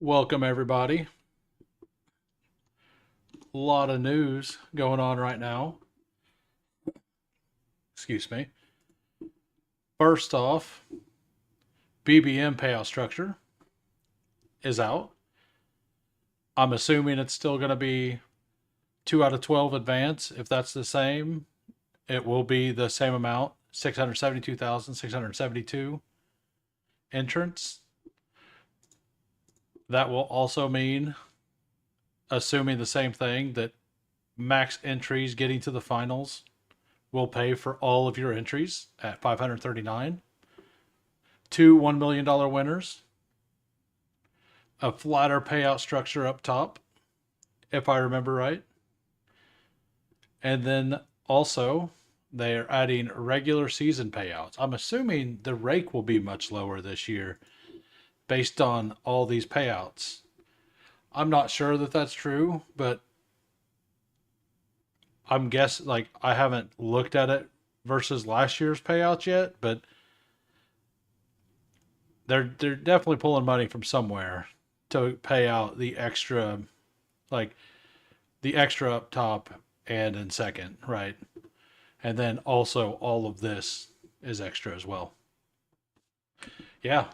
Welcome, everybody. A lot of news going on right now. Excuse me. First off, BBM payout structure is out. I'm assuming it's still going to be 2 out of 12 advance. If that's the same, it will be the same amount, 672,672 entrants. That will also mean, assuming the same thing, that max entries getting to the finals will pay for all of your entries at 539. Two $1 million winners, a flatter payout structure up top, if I remember right. And then also, they are adding regular season payouts. I'm assuming the rake will be much lower this year based on all these payouts. I'm not sure that that's true, but I'm guessing, like, I haven't looked at it versus last year's payouts yet, but they're definitely pulling money from somewhere to pay out the extra, like the extra up top and in second, right? And then also all of this is extra as well. Yeah.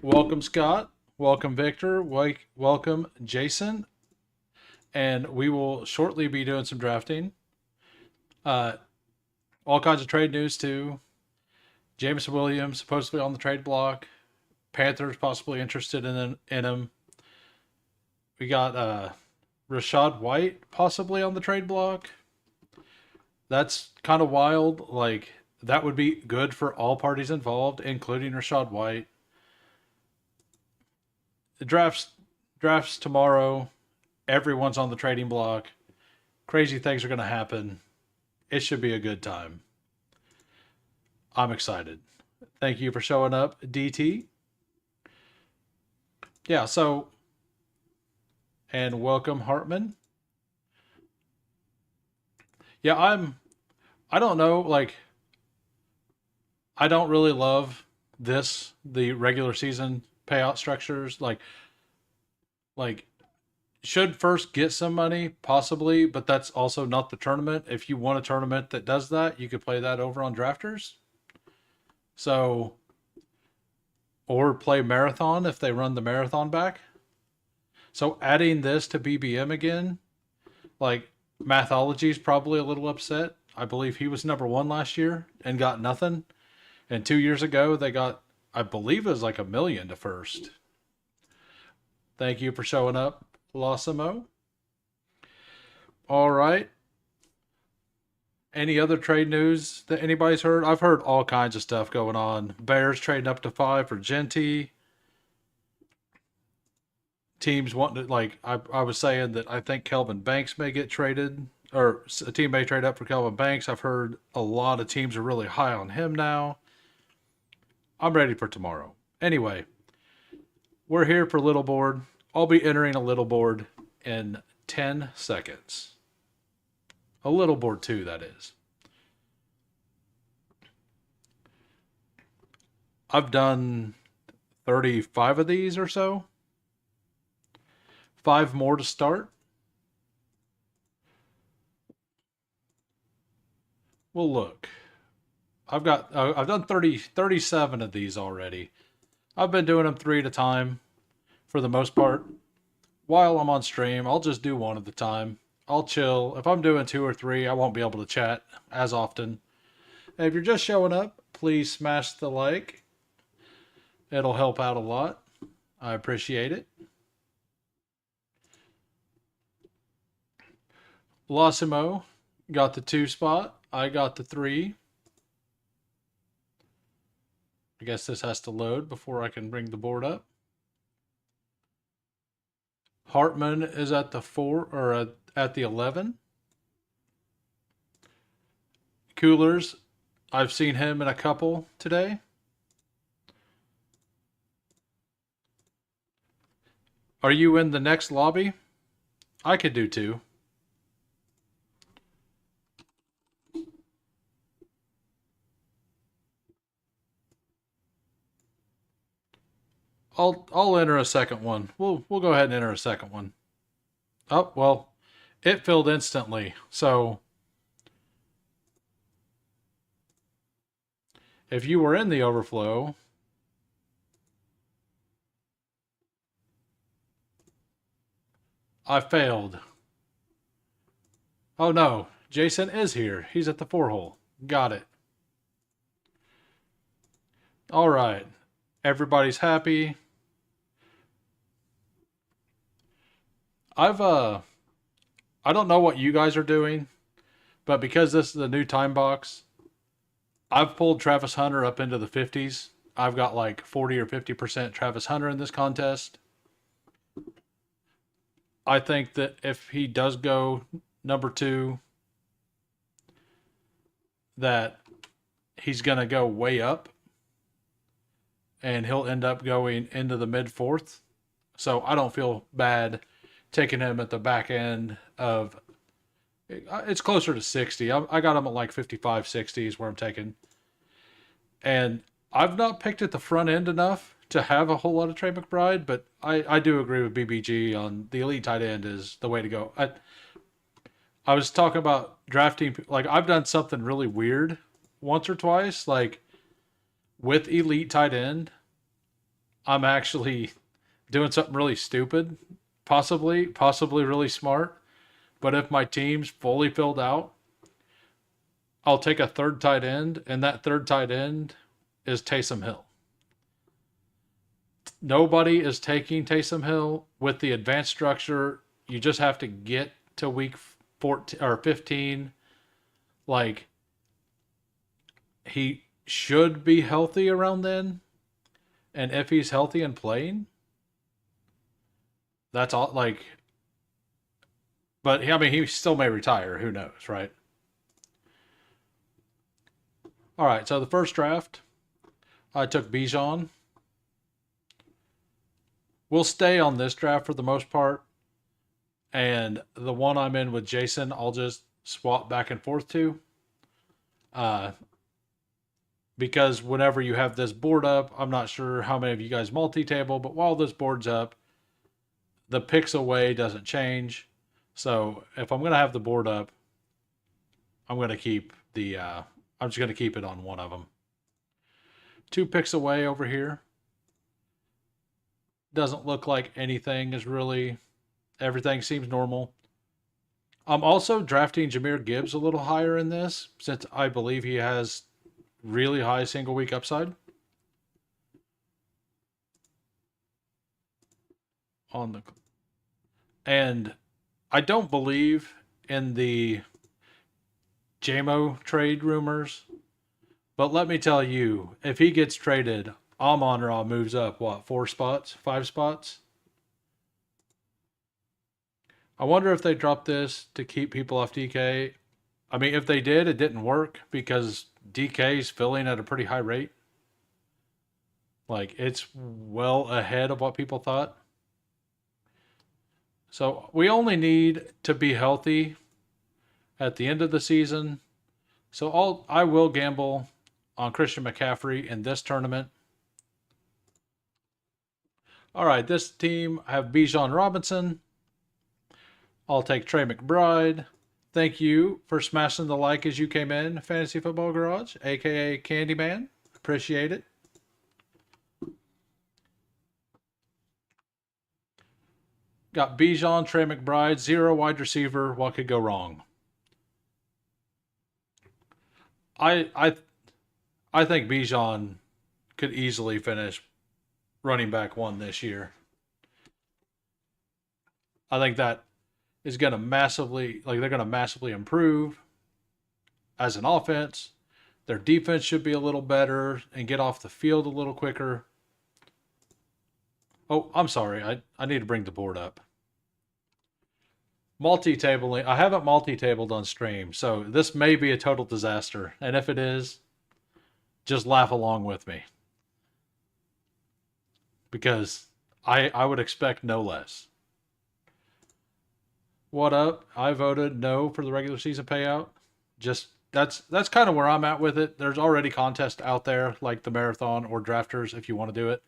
Welcome, Scott. Welcome, Victor. Welcome, Jason. And we will shortly be doing some drafting. Uh, all kinds of trade news too. Jameson Williams supposedly on the trade block. Panthers possibly interested in him. We got Rashad White possibly on the trade block. That's kind of wild. Like, that would be good for all parties involved, including Rashad White. The drafts tomorrow. Everyone's on the trading block. Crazy things are going to happen. It should be a good time. I'm excited. Thank you for showing up, DT. Yeah, so, and welcome, Hartman. Yeah, I don't know, like, I don't really love the regular season payout structures. Like, should first get some money, possibly, but that's also not the tournament. If you want a tournament that does that, you could play that over on Drafters. So, or play Marathon if they run the Marathon back. So, adding this to BBM again, like, Mathology's probably a little upset. I believe he was number one last year and got nothing. And 2 years ago, they got, I believe it was like 1 million to first. Thank you for showing up, Losimo. All right. Any other trade news that anybody's heard? I've heard all kinds of stuff going on. Bears trading up to 5 for Genty. Teams wanting to, like, I was saying that I think Kelvin Banks may get traded, or a team may trade up for Kelvin Banks. I've heard a lot of teams are really high on him now. I'm ready for tomorrow. Anyway, we're here for Little Board. I'll be entering a Little Board in 10 seconds. A Little Board 2, that is. I've done 35 of these or so. 5 more to start. Well, look. I've done 37 of these already. I've been doing them 3 at a time for the most part. While I'm on stream, I'll just do 1 at a time. I'll chill. If I'm doing 2 or 3, I won't be able to chat as often. And if you're just showing up, please smash the like. It'll help out a lot. I appreciate it. Losimo got the 2 spot. I got the 3. I guess this has to load before I can bring the board up. Hartman is at the 4, or at the 11. Coolers, I've seen him in a couple today. Are you in the next lobby? I could do 2. I'll enter a second one. We'll go ahead and enter a second one. Oh well, it filled instantly. So if you were in the overflow, I failed. Oh no, Jason is here. He's at the 4 hole. Got it. All right. Everybody's happy. I don't know what you guys are doing, but because this is a new time box, I've pulled Travis Hunter up into the 50s. I've got like 40 or 50% Travis Hunter in this contest. I think that if he does go number 2, that he's going to go way up and he'll end up going into the mid 4th. So I don't feel bad taking him at the back end of, it's closer to 60. I got him at like 55, 60 is where I'm taking. And I've not picked at the front end enough to have a whole lot of Trey McBride, but I do agree with BBG on the elite tight end is the way to go. I was talking about drafting, like I've done something really weird once or twice, like with elite tight end, I'm actually doing something really stupid, possibly really smart. But if my team's fully filled out, I'll take a third tight end, and that third tight end is Taysom Hill. Nobody is taking Taysom Hill with the advanced structure. You just have to get to week 14 or 15. Like, he should be healthy around then. And if he's healthy and playing, that's all. Like, but I mean, he still may retire. Who knows, right? All right. So the first draft, I took Bijan. We'll stay on this draft for the most part. And the one I'm in with Jason, I'll just swap back and forth to. Because whenever you have this board up, I'm not sure how many of you guys multi-table, but while this board's up, the picks away doesn't change. So if I'm going to have the board up, I'm going to keep I'm just going to keep it on one of them. 2 picks away over here. Doesn't look like anything is really, everything seems normal. I'm also drafting Jahmyr Gibbs a little higher in this, since I believe he has really high single week upside. And I don't believe in the Jamo trade rumors, but let me tell you, if he gets traded, Amon-Ra moves up, 4 spots, 5 spots? I wonder if they dropped this to keep people off DK. I mean, if they did, it didn't work because DK's filling at a pretty high rate. Like, it's well ahead of what people thought. So we only need to be healthy at the end of the season. So I will gamble on Christian McCaffrey in this tournament. All right, this team have Bijan Robinson. I'll take Trey McBride. Thank you for smashing the like as you came in, Fantasy Football Garage, aka Candyman. Appreciate it. Got Bijan, Trey McBride, 0 wide receiver. What could go wrong? I think Bijan could easily finish running back 1 this year. I think that is going to massively, like, they're going to massively improve as an offense. Their defense should be a little better and get off the field a little quicker. Oh, I'm sorry. I need to bring the board up. Multi-tabling. I haven't multi-tabled on stream, so this may be a total disaster. And if it is, just laugh along with me. Because I would expect no less. What up? I voted no for the regular season payout. Just that's kind of where I'm at with it. There's already contests out there like the marathon or drafters if you want to do it.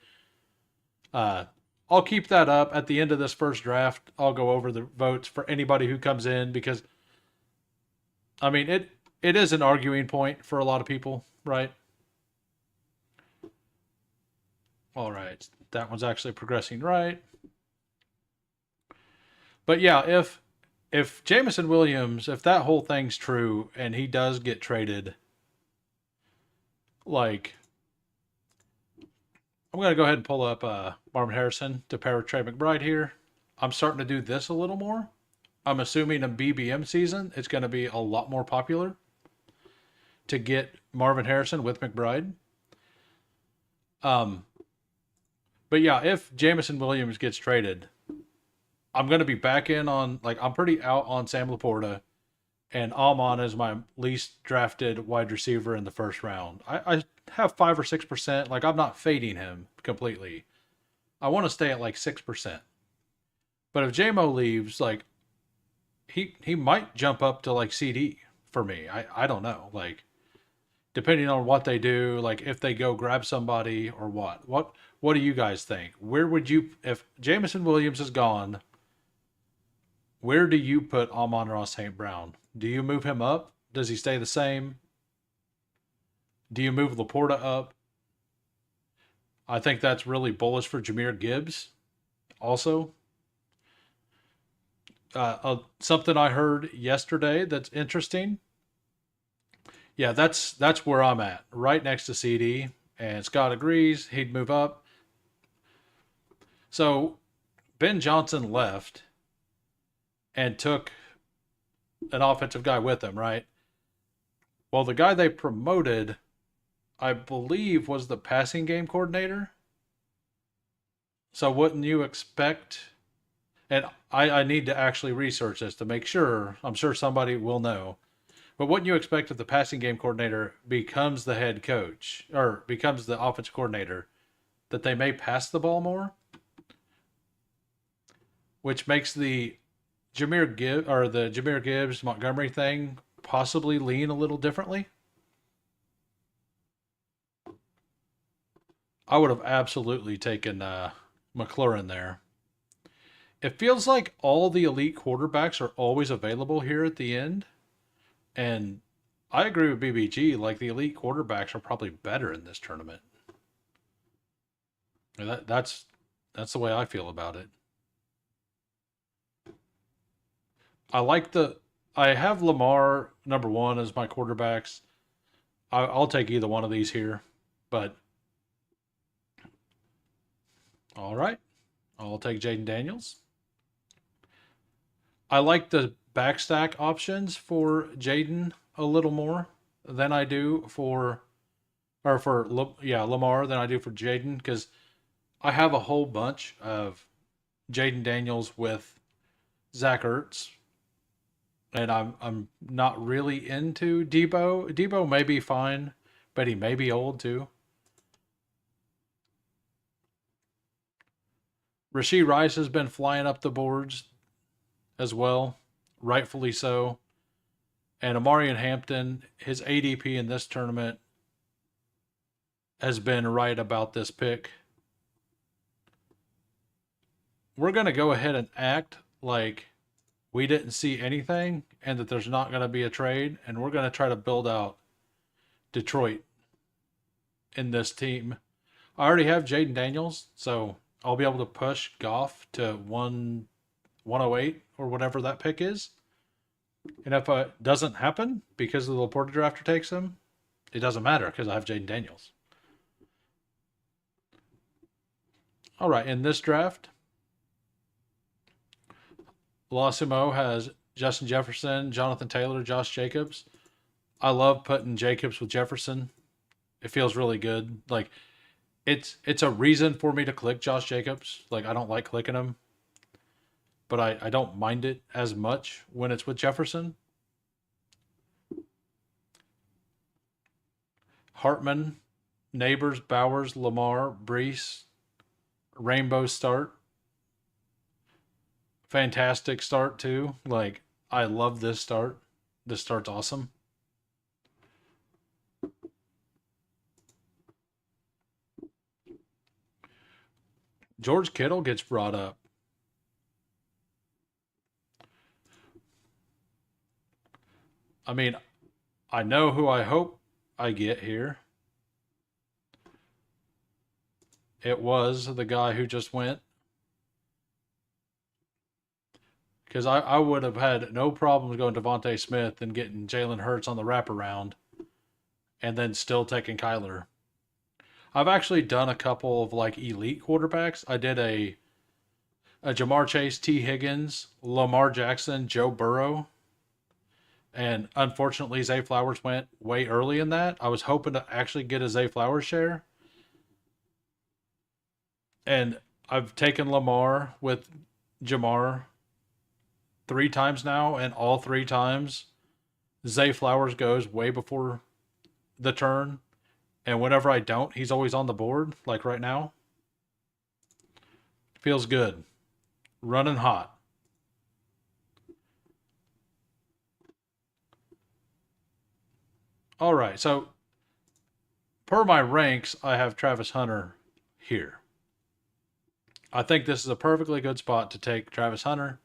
Uh, I'll keep that up at the end of this first draft. I'll go over the votes for anybody who comes in because I mean it is an arguing point for a lot of people, right? All right, that one's actually progressing right. But yeah, if Jameson Williams, if that whole thing's true and he does get traded, like I'm gonna go ahead and pull up Marvin Harrison to pair with Trey McBride here. I'm starting to do this a little more. I'm assuming in BBM season it's going to be a lot more popular to get Marvin Harrison with McBride. Um, but yeah, if Jamison Williams gets traded, I'm going to be back in on like I'm pretty out on Sam Laporta, and Almon is my least drafted wide receiver in the first round. I have 5 or 6%. Like I'm not fading him completely. I want to stay at like 6%. But if JMO leaves, like he might jump up to like CD for me. I don't know. Like depending on what they do, like if they go grab somebody or what. What do you guys think? Where would you if Jamison Williams is gone, where do you put Amon-Ra St. Brown? Do you move him up? Does he stay the same? Do you move Laporta up? I think that's really bullish for Jahmyr Gibbs. Also, something I heard yesterday that's interesting. Yeah, that's where I'm at, right next to CD. And Scott agrees he'd move up. So Ben Johnson left and took an offensive guy with him, right? Well, the guy they promoted, I believe, was the passing game coordinator. So wouldn't you expect? And I need to actually research this to make sure. I'm sure somebody will know. But wouldn't you expect if the passing game coordinator becomes the head coach or becomes the offensive coordinator that they may pass the ball more? Which makes the Jahmyr Gibbs Montgomery thing possibly lean a little differently. I would have absolutely taken McLaurin there. It feels like all the elite quarterbacks are always available here at the end, and I agree with BBG. Like the elite quarterbacks are probably better in this tournament. That's the way I feel about it. I like the. I have Lamar number one as my quarterbacks. I'll take either one of these here, but all right, I'll take Jaden Daniels. I like the backstack options for Jaden a little more than I do for, Lamar than I do for Jaden because I have a whole bunch of Jaden Daniels with Zach Ertz, and I'm not really into Debo. Debo may be fine, but he may be old too. Rashee Rice has been flying up the boards as well, rightfully so. And Amarian Hampton, his ADP in this tournament has been right about this pick. We're going to go ahead and act like we didn't see anything and that there's not going to be a trade. And we're going to try to build out Detroit in this team. I already have Jaden Daniels, so I'll be able to push Goff to 108 or whatever that pick is. And if it doesn't happen because the Laporta drafter takes him, it doesn't matter because I have Jaden Daniels. All right, in this draft, Lawsumo has Justin Jefferson, Jonathan Taylor, Josh Jacobs. I love putting Jacobs with Jefferson. It feels really good. Like it's a reason for me to click Josh Jacobs. Like I don't like clicking him, but I don't mind it as much when it's with Jefferson. Hartman, Neighbors, Bowers, Lamar, Brees, Rainbow start. Fantastic start too. Like I love this start. This start's awesome. George Kittle gets brought up. I mean, I know who I hope I get here. It was the guy who just went. Because I would have had no problems going Devontae Smith and getting Jalen Hurts on the wraparound and then still taking Kyler. I've actually done a couple of like elite quarterbacks. I did a Jamar Chase, T. Higgins, Lamar Jackson, Joe Burrow. And unfortunately, Zay Flowers went way early in that. I was hoping to actually get a Zay Flowers share. And I've taken Lamar with Jamar 3 times now, and all 3 times Zay Flowers goes way before the turn. And whenever I don't, he's always on the board, like right now. Feels good. Running hot. All right, so per my ranks, I have Travis Hunter here. I think this is a perfectly good spot to take Travis Hunter.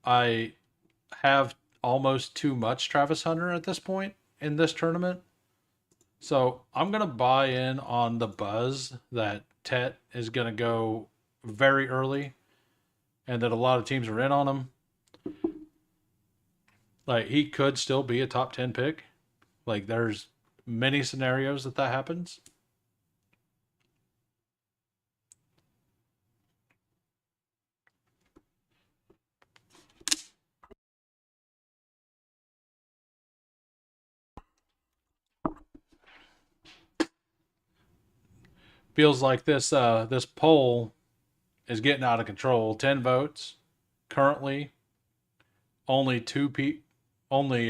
I have almost too much Travis Hunter at this point in this tournament. So I'm going to buy in on the buzz that Tet is going to go very early and that a lot of teams are in on him. Like, he could still be a top 10 pick. Like, there's many scenarios that happens. Feels like this poll is getting out of control. 10 votes currently. Only only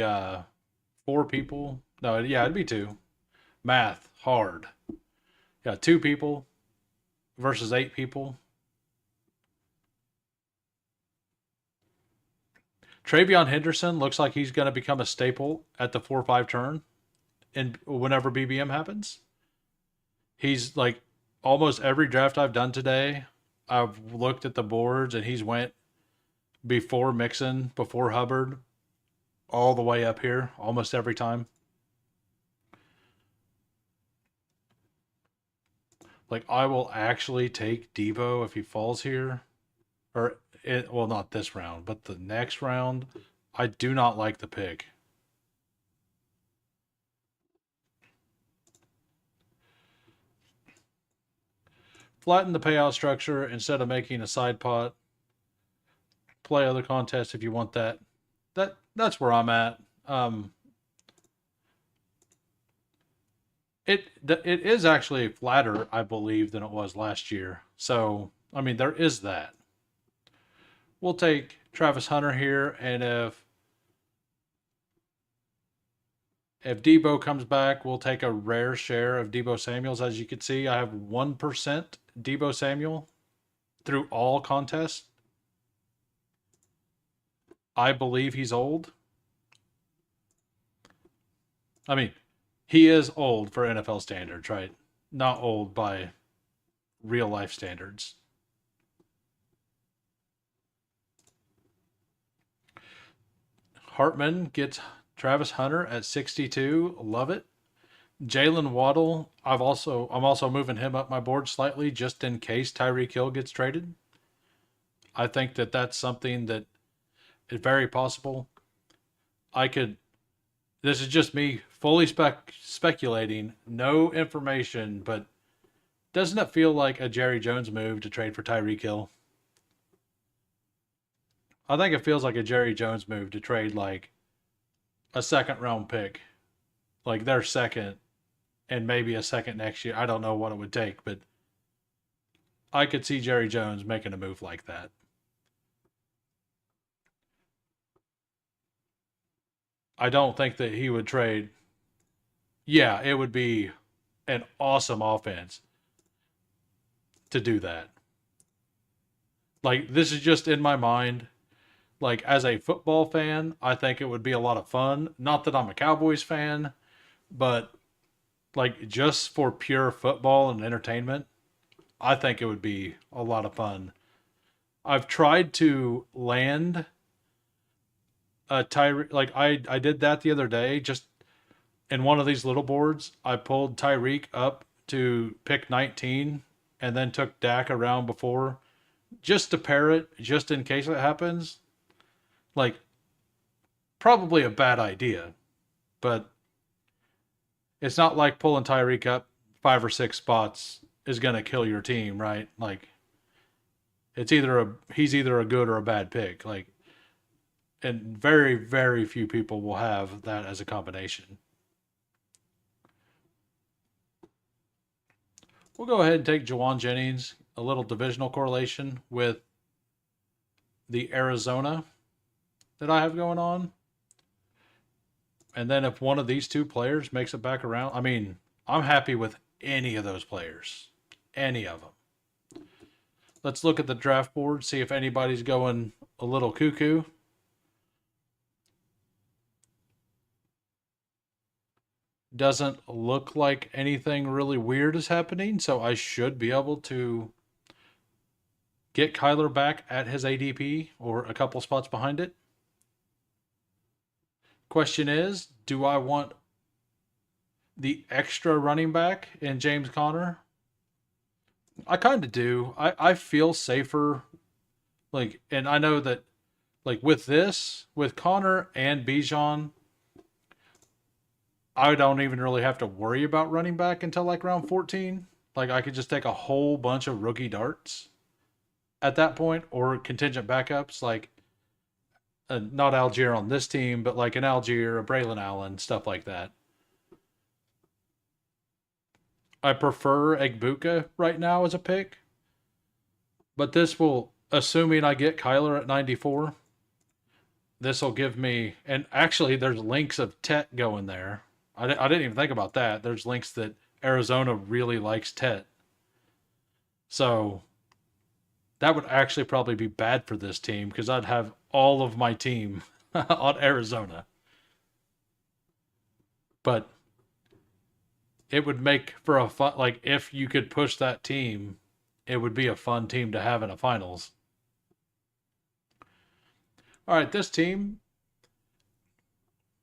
4 people. No, yeah, it'd be 2. Math hard. Yeah, 2 people versus 8 people. Travion Henderson looks like he's going to become a staple at the 4-5 turn, and whenever BBM happens, he's like almost every draft I've done today. I've looked at the boards and he's went before Mixon, before Hubbard, all the way up here almost every time. Like, I will actually take Debo if he falls here, or well, not this round, but the next round. I do not like the pick. Flatten the payout structure instead of making a side pot. Play other contests if you want that. That's where I'm at. It is actually flatter, I believe, than it was last year. So I mean, there is that. We'll take Travis Hunter here, and if Debo comes back, we'll take a rare share of Debo Samuels. As you can see, I have 1% Debo Samuel through all contests. I believe he's old. I mean, he is old for NFL standards, right? Not old by real life standards. Hartman gets Travis Hunter at 62. Love it. Jalen Waddle, I'm also moving him up my board slightly just in case Tyreek Hill gets traded. I think that that's something that is very possible. I could. This is just me fully speculating, no information, but doesn't it feel like a Jerry Jones move to trade for Tyreek Hill? I think it feels like a Jerry Jones move to trade like a second round pick, like their second and maybe a second next year. I don't know what it would take, but I could see Jerry Jones making a move like that. I don't think that he would trade. Yeah, it would be an awesome offense to do that. Like, this is just in my mind. Like, as a football fan, I think it would be a lot of fun. Not that I'm a Cowboys fan, but like just for pure football and entertainment, I think it would be a lot of fun. I've tried to land a Tyreek, like I did that the other day, just in one of these little boards. I pulled Tyreek up to pick 19 and then took Dak around before just to pair it, just in case it happens. Like, probably a bad idea, but it's not like pulling Tyreek up 5 or 6 spots is going to kill your team, right? Like, he's either a good or a bad pick. Like, and very, very few people will have that as a combination. We'll go ahead and take Jawan Jennings, a little divisional correlation with the Arizona that I have going on. And then if one of these two players makes it back around, I mean, I'm happy with any of those players. Any of them. Let's look at the draft board, see if anybody's going a little cuckoo. Doesn't look like anything really weird is happening, so I should be able to get Kyler back at his ADP or a couple spots behind it. Question is, do I want the extra running back in James Conner? I kind of do. I feel safer. Like, and I know that, like, with this, with Connor and Bijan, I don't even really have to worry about running back until like round 14. Like, I could just take a whole bunch of rookie darts at that point, or contingent backups, like not Algier on this team, but like an Algier, a Braylon Allen, stuff like that. I prefer Egbuka right now as a pick, but this will, assuming I get Kyler at 94, this will give me, and actually there's links of Tet going there. I didn't even think about that. There's links that Arizona really likes Tet. So that would actually probably be bad for this team because I'd have all of my team on Arizona. But it would make for a fun, like, if you could push that team, it would be a fun team to have in a finals. All right, this team,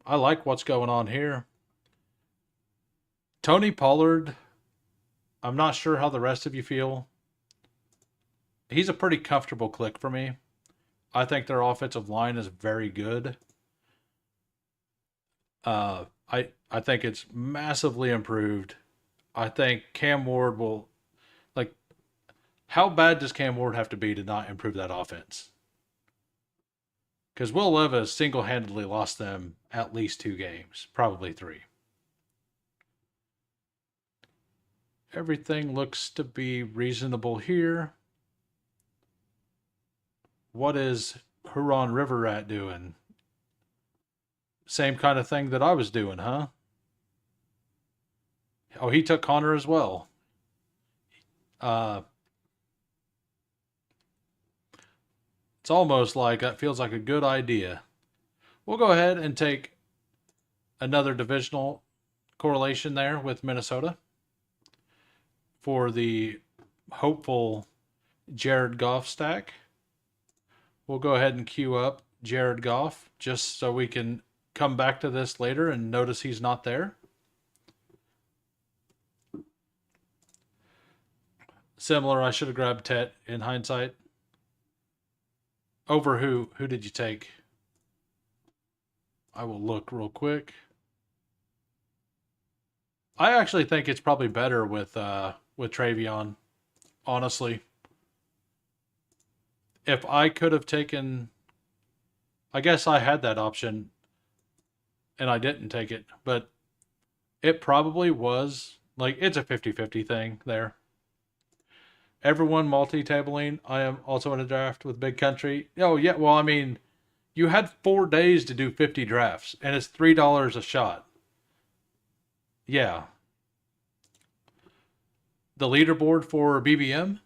I like what's going on here. Tony Pollard, I'm not sure how the rest of you feel. He's a pretty comfortable click for me. I think their offensive line is very good. I think it's massively improved. I think Cam Ward will, like, how bad does Cam Ward have to be to not improve that offense? Because Will Levis single handedly lost them at least 2 games, probably 3. Everything looks to be reasonable here. What is Huron River Rat doing? Same kind of thing that I was doing, huh? Oh, he took Connor as well. Uh, it's almost like that feels like a good idea. We'll go ahead and take another divisional correlation there with Minnesota for the hopeful Jared Goff stack. We'll go ahead and queue up Jared Goff just so we can come back to this later and notice he's not there. Similar, I should have grabbed Tet in hindsight. Over who? Who did you take? I will look real quick. I actually think it's probably better with Travion, honestly. If I could have taken, I guess I had that option and I didn't take it, but it probably was, like, it's a 50-50 thing there. Everyone multi-tabling. I am also in a draft with Big Country. Oh, yeah. Well, I mean, you had 4 days to do 50 drafts, and it's $3 a shot. Yeah. The leaderboard for BBM.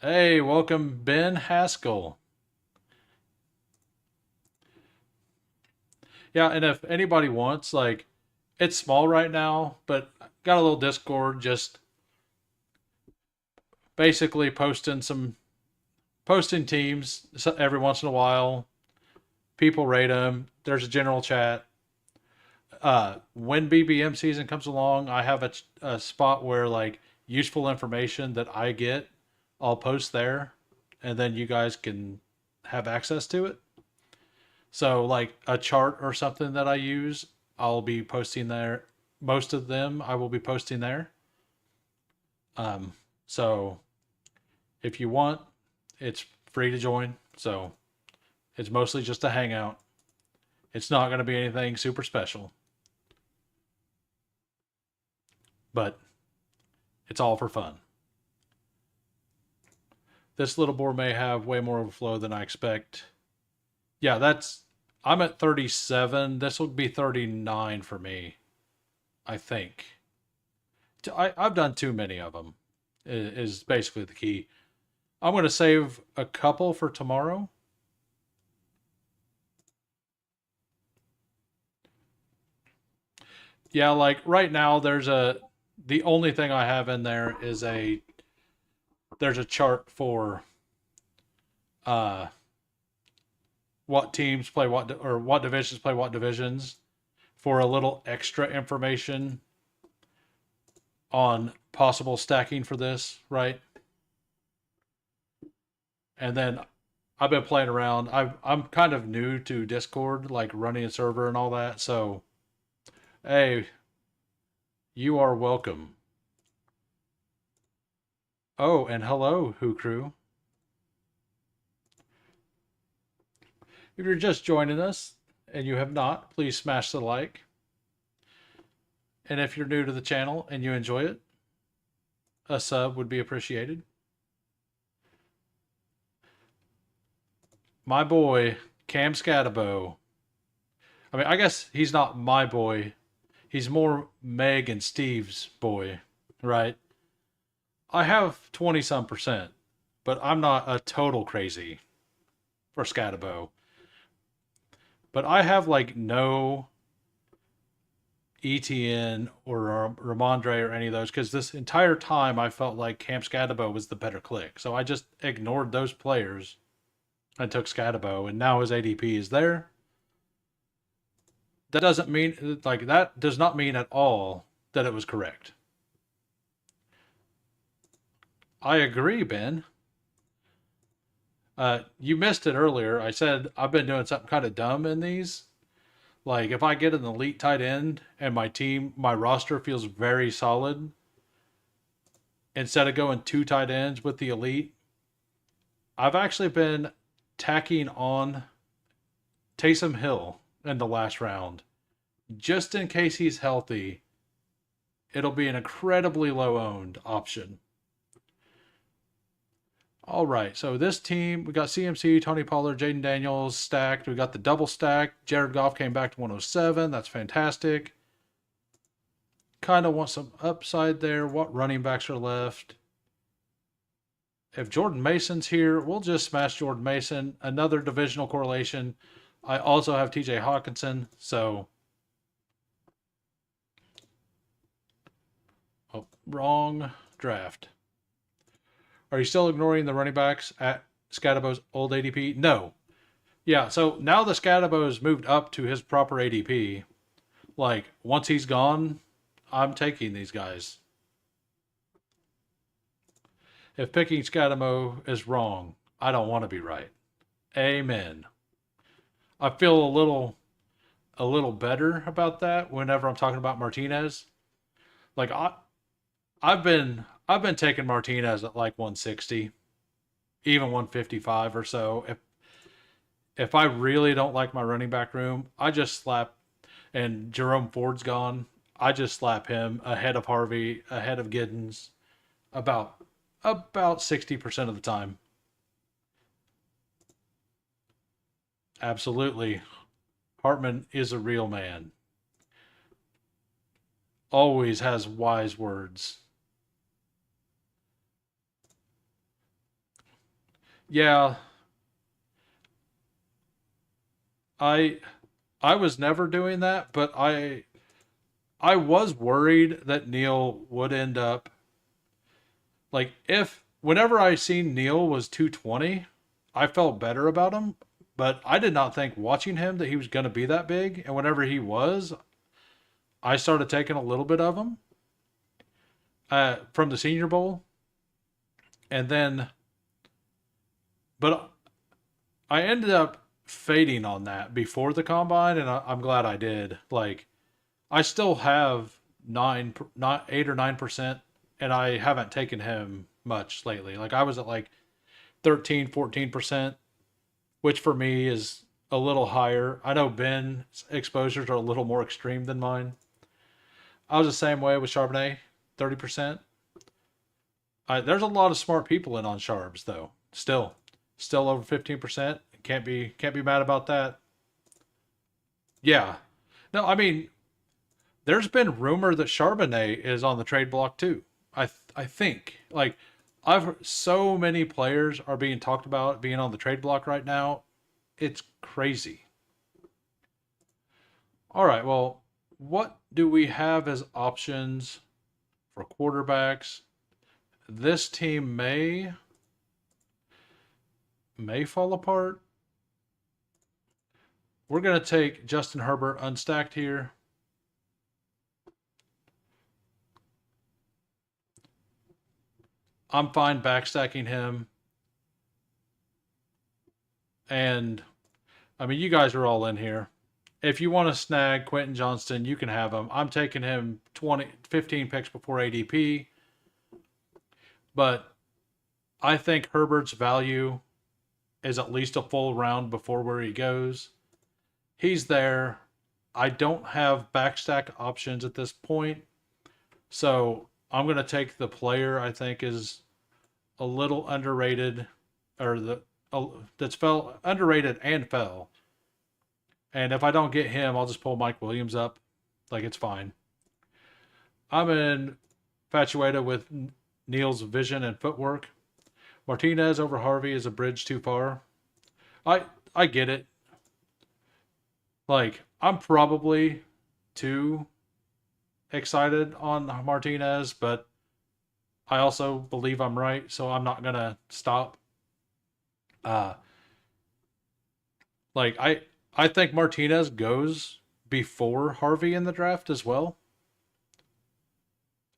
Hey, welcome, Ben Haskell. Yeah, and if anybody wants, like, it's small right now, but got a little Discord, just basically posting teams every once in a while. People rate them. There's a general chat. When BBM season comes along, I have a spot where like useful information that I get, I'll post there, and then you guys can have access to it. So like a chart or something that I use, I'll be posting there. Most of them I will be posting there. So if you want, it's free to join. So it's mostly just a hangout. It's not going to be anything super special, but it's all for fun. This little board may have way more overflow than I expect. Yeah, I'm at 37. This will be 39 for me, I think. I've done too many of them, is basically the key. I'm going to save a couple for tomorrow. Yeah, like right now, the only thing I have in there is there's a chart for uh, what teams play or what divisions play what divisions for a little extra information on possible stacking for this, right? And then I've been playing around. I'm kind of new to Discord, like running a server and all that. So, hey, you are welcome. Oh, and hello, Who Crew. If you're just joining us and you have not, please smash the like. And if you're new to the channel and you enjoy it, a sub would be appreciated. My boy, Cam Scatabo. I mean, I guess he's not my boy. He's more Meg and Steve's boy, right? I have 20 some percent, but I'm not a total crazy for Scatabo. But I have like no ETN or Ramondre or any of those because this entire time I felt like Camp Scatabo was the better click. So I just ignored those players and took Scatabo, and now his ADP is there. That doesn't mean, like, that does not mean at all that it was correct. I agree, Ben. You missed it earlier. I said I've been doing something kind of dumb in these. Like, if I get an elite tight end and my roster feels very solid, instead of going two tight ends with the elite, I've actually been tacking on Taysom Hill in the last round. Just in case he's healthy, it'll be an incredibly low owned option. All right, so this team, we got CMC, Tony Pollard, Jaden Daniels stacked. We got the double stack. Jared Goff came back to 107. That's fantastic. Kind of want some upside there. What running backs are left? If Jordan Mason's here, we'll just smash Jordan Mason. Another divisional correlation. I also have TJ Hawkinson, so. Oh, wrong draft. Are you still ignoring the running backs at Scatabo's old ADP? No. Yeah, so now the Scatabo's moved up to his proper ADP. Like, once he's gone, I'm taking these guys. If picking Scatamo is wrong, I don't want to be right. Amen. I feel a little better about that whenever I'm talking about Martinez. Like I've been taking Martinez at like 160, even 155 or so. If I really don't like my running back room, I just slap, and Jerome Ford's gone. I just slap him ahead of Harvey, ahead of Giddens, about 60% of the time. Absolutely. Hartman is a real man. Always has wise words. Yeah, I I was never doing that, but I was worried that Neil would end up like if whenever I seen Neil was 220, I felt better about him, but I did not think watching him that he was going to be that big, and whenever he was, I started taking a little bit of him from the Senior Bowl, and then but I ended up fading on that before the combine, and I'm glad I did. Like I still have not 8 or 9%, and I haven't taken him much lately. Like I was at like 13, 14%, which for me is a little higher. I know Ben's exposures are a little more extreme than mine. I was the same way with Charbonnet, 30%. There's a lot of smart people in on Charbs though. Still over 15%. Can't be mad about that. Yeah. No, I mean, there's been rumor that Charbonnet is on the trade block too. I think like I've so many players are being talked about being on the trade block right now. It's crazy. All right, well, what do we have as options for quarterbacks? This team may fall apart. We're going to take Justin Herbert unstacked here. I'm fine backstacking him. And I mean, you guys are all in here. If you want to snag Quentin Johnston, you can have him. I'm taking him 15 picks before ADP. But I think Herbert's value is at least a full round before where he goes. He's there. I don't have backstack options at this point. So I'm going to take the player I think is a little underrated, or that's fell underrated and fell. And if I don't get him, I'll just pull Mike Williams up. Like it's fine. I'm infatuated with Neil's vision and footwork. Martinez over Harvey is a bridge too far. I I get it. Like I'm probably too excited on Martinez, but I also believe I'm right, so I'm not gonna stop. Uh, like I think Martinez goes before Harvey in the draft as well.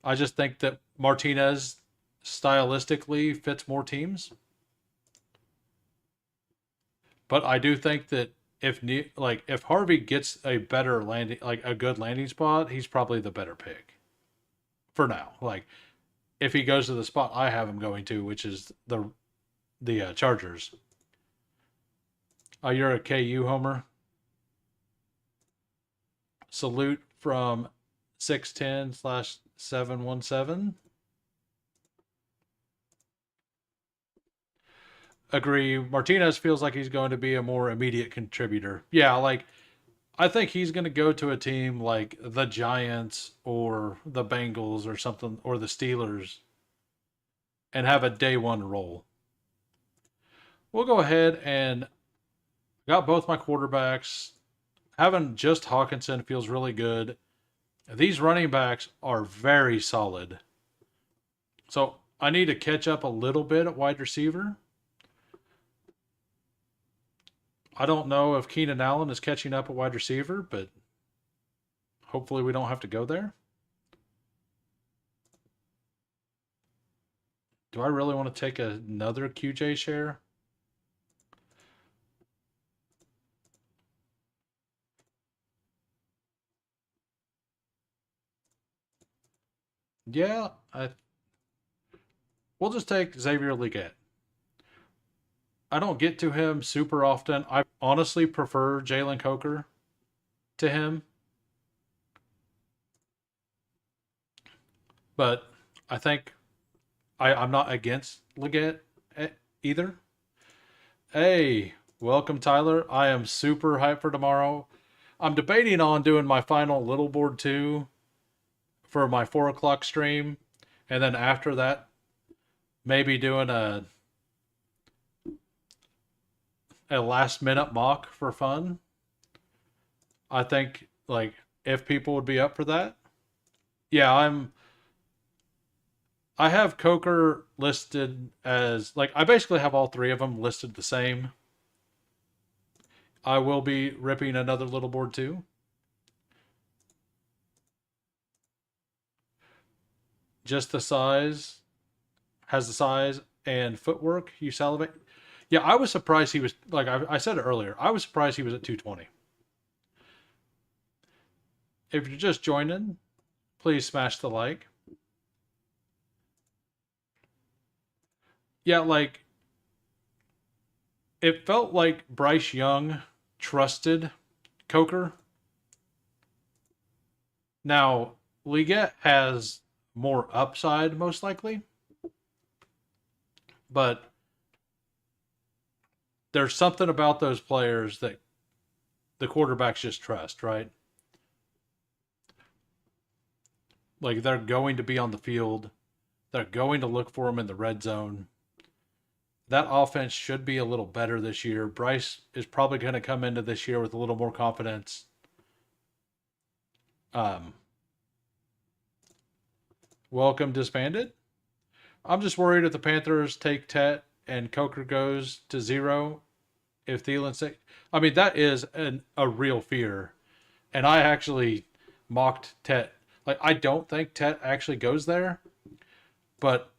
I just think that Martinez stylistically fits more teams, but I do think that if Harvey gets a better landing, like a good landing spot, he's probably the better pick for now. Like if he goes to the spot I have him going to, which is the Chargers. You're a KU homer. Salute from 610/717. Agree. Martinez feels like he's going to be a more immediate contributor. Yeah, like I think he's going to go to a team like the Giants or the Bengals or something, or the Steelers, and have a day one role. We'll go ahead and got both my quarterbacks. Having just Hawkinson feels really good. These running backs are very solid. So I need to catch up a little bit at wide receiver. I don't know if Keenan Allen is catching up at wide receiver, but hopefully we don't have to go there. Do I really want to take another QJ share? Yeah, we'll just take Xavier Leggett. I don't get to him super often. I honestly prefer Jalen Coker to him, but I think I'm not against Leggett either. Hey, welcome, Tyler. I am super hyped for tomorrow. I'm debating on doing my final little board 2 for my 4 o'clock stream, and then after that, maybe doing a last minute mock for fun. I think like if people would be up for that, yeah, I have Coker listed as like I basically have all three of them listed the same. I will be ripping another little board too. Just the size has the size and footwork. You salivate. Yeah, I was surprised he was like I said it earlier. I was surprised he was at 220. If you're just joining, please smash the like. Yeah, like it felt like Bryce Young trusted Coker. Now, Liget has more upside, most likely, but there's something about those players that the quarterbacks just trust, right? Like they're going to be on the field, they're going to look for him in the red zone. That offense should be a little better this year. Bryce is probably going to come into this year with a little more confidence. Um, Welcome disbanded. I'm just worried if the Panthers take Tet and Coker goes to zero. If Thielen say, I mean, that is a real fear. And I actually mocked Tet. Like, I don't think Tet actually goes there, but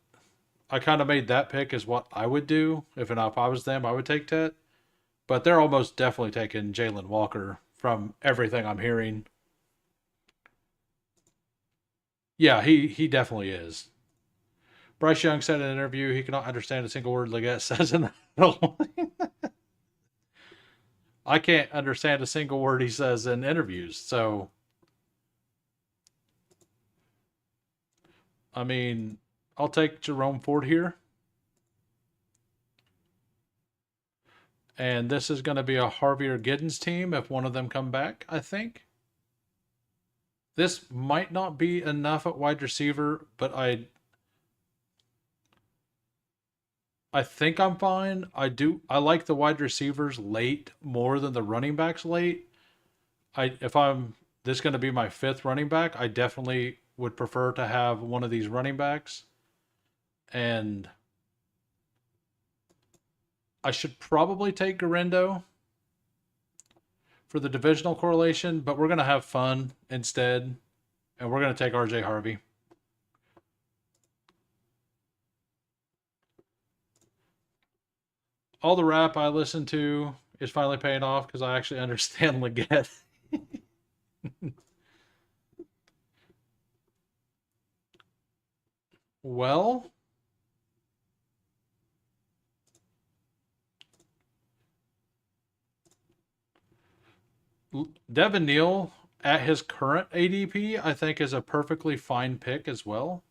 I kind of made that pick as what I would do. If I was them, I would take Tet. But they're almost definitely taking Jalen Walker from everything I'm hearing. Yeah, he definitely is. Bryce Young said in an interview he cannot understand a single word Leggett says in the I can't understand a single word he says in interviews. So, I mean, I'll take Jerome Ford here. And this is going to be a Harvey or Giddens team if one of them come back, I think. This might not be enough at wide receiver, but I think I'm fine. I like the wide receivers late more than the running backs late. If I'm this going to be my fifth running back, I definitely would prefer to have one of these running backs. And I should probably take Garendo for the divisional correlation, but we're going to have fun instead. And we're going to take RJ Harvey. All the rap I listen to is finally paying off because I actually understand Leggett. Well, Devin Neal at his current ADP, I think, is a perfectly fine pick as well.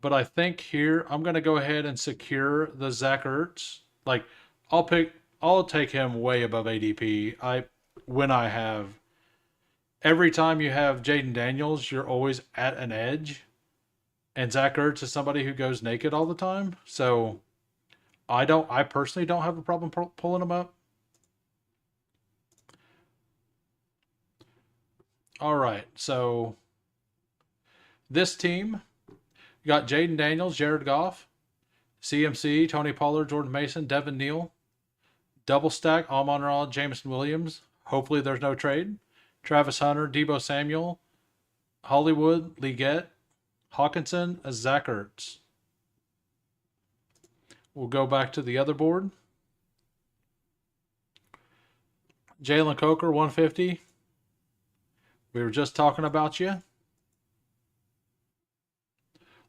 But I think here I'm going to go ahead and secure the Zach Ertz. Like I'll take him way above ADP. When I have every time you have Jaden Daniels, you're always at an edge, and Zach Ertz is somebody who goes naked all the time. So I personally don't have a problem pulling him up. All right, so this team you got Jaden Daniels, Jared Goff, CMC, Tony Pollard, Jordan Mason, Devin Neal, double stack, Amon Ra, Jameson Williams. Hopefully there's no trade. Travis Hunter, Debo Samuel, Hollywood, Leggett, Hawkinson, Zach Ertz. We'll go back to the other board. Jalen Coker, 150. We were just talking about you.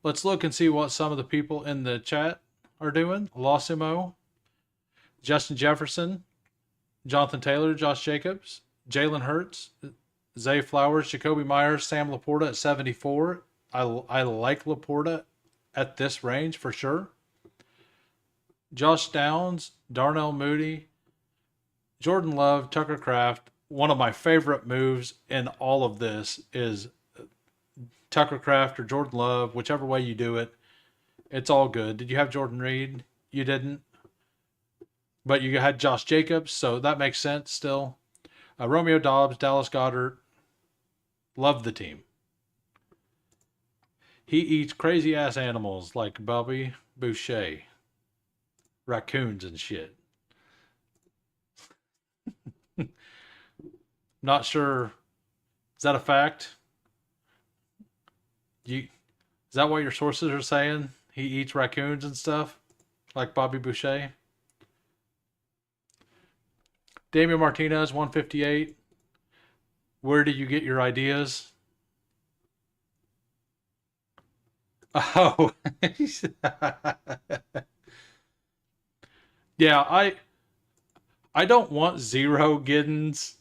Let's look and see what some of the people in the chat are doing. Losimo, Justin Jefferson, Jonathan Taylor, Josh Jacobs, Jalen Hurts, Zay Flowers, Jacoby Myers, Sam Laporta at 74. I like Laporta at this range for sure. Josh Downs, Darnell Mooney, Jordan Love, Tucker Kraft. One of my favorite moves in all of this is Tucker Kraft or Jordan Love, whichever way you do it. It's all good. Did you have Jordan Reed? You didn't? but you had Josh Jacobs, so that makes sense still. Romeo Dobbs, Dallas Goddard, love the team. He eats crazy ass animals like Bobby Boucher, raccoons and shit. Not sure. Is that a fact? You is that what your sources are saying? He eats raccoons and stuff like Bobby Boucher. Damian Martinez, 158. Where do you get your ideas? Oh, yeah. I don't want zero Giddens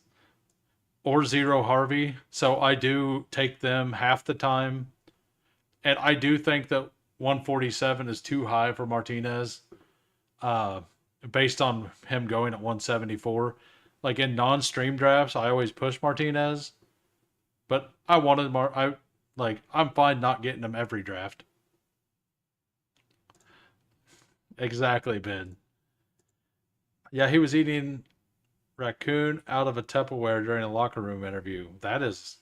or zero Harvey, so I do take them half the time, and I do think that 147 is too high for Martinez, uh, based on him going at 174. Like in non-stream drafts, I always push Martinez, but I wanted I'm fine not getting him every draft. Exactly, Ben. Yeah, he was eating raccoon out of a Tupperware during a locker room interview. That's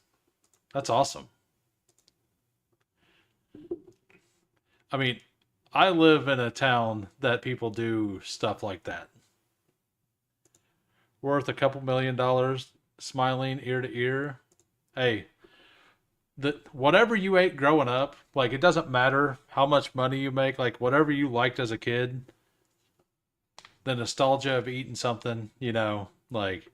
awesome. I mean, I live in a town that people do stuff like that. Worth a couple $1 million, smiling ear to ear. Hey, the whatever you ate growing up, like it doesn't matter how much money you make, like whatever you liked as a kid, the nostalgia of eating something, like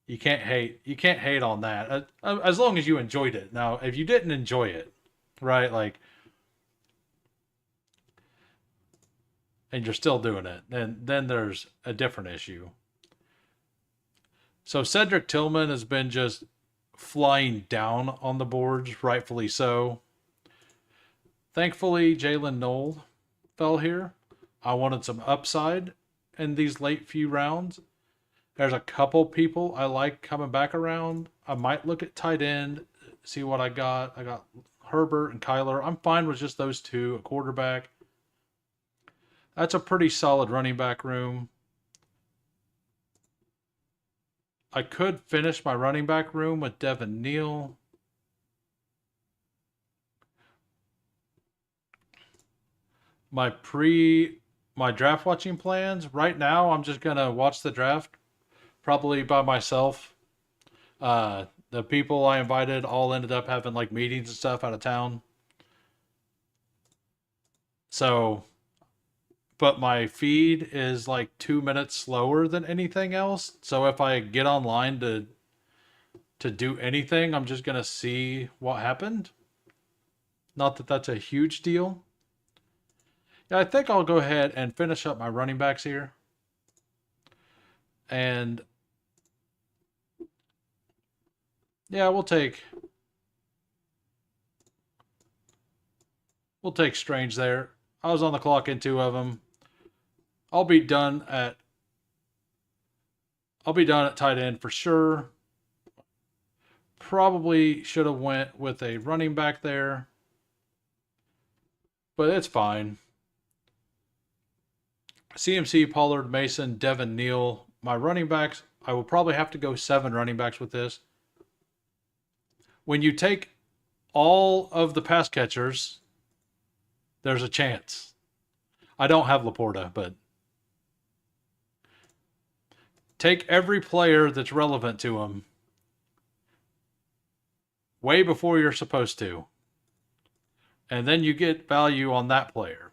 you can't hate on that, as long as you enjoyed it. Now, if you didn't enjoy it, right, like, and you're still doing it, then there's a different issue. So Cedric Tillman has been just flying down on the boards, rightfully so. Thankfully, Jalen Knoll fell here. I wanted some upside in these late few rounds. There's a couple people I like coming back around. I might look at tight end, see what I got. I got Herbert and Kyler. I'm fine with just those two, a quarterback. That's a pretty solid running back room. I could finish my running back room with Devin Neal. My pre my draft watching plans right now, I'm just gonna watch the draft probably by myself. The people I invited all ended up having like meetings and stuff out of town. So, but my feed is like 2 minutes slower than anything else. So if I get online to do anything, I'm just gonna see what happened. Not that that's a huge deal. Yeah, I think I'll go ahead and finish up my running backs here. And yeah, we'll take Strange there. I was on the clock in two of them. I'll be done at I'll be done at tight end for sure. Probably should have went with a running back there, but it's fine. CMC, Pollard, Mason, Devin Neal. My running backs, I will probably have to go 7 running backs with this. When you take all of the pass catchers, there's a chance. I don't have Laporta, but take every player that's relevant to him way before you're supposed to, and then you get value on that player.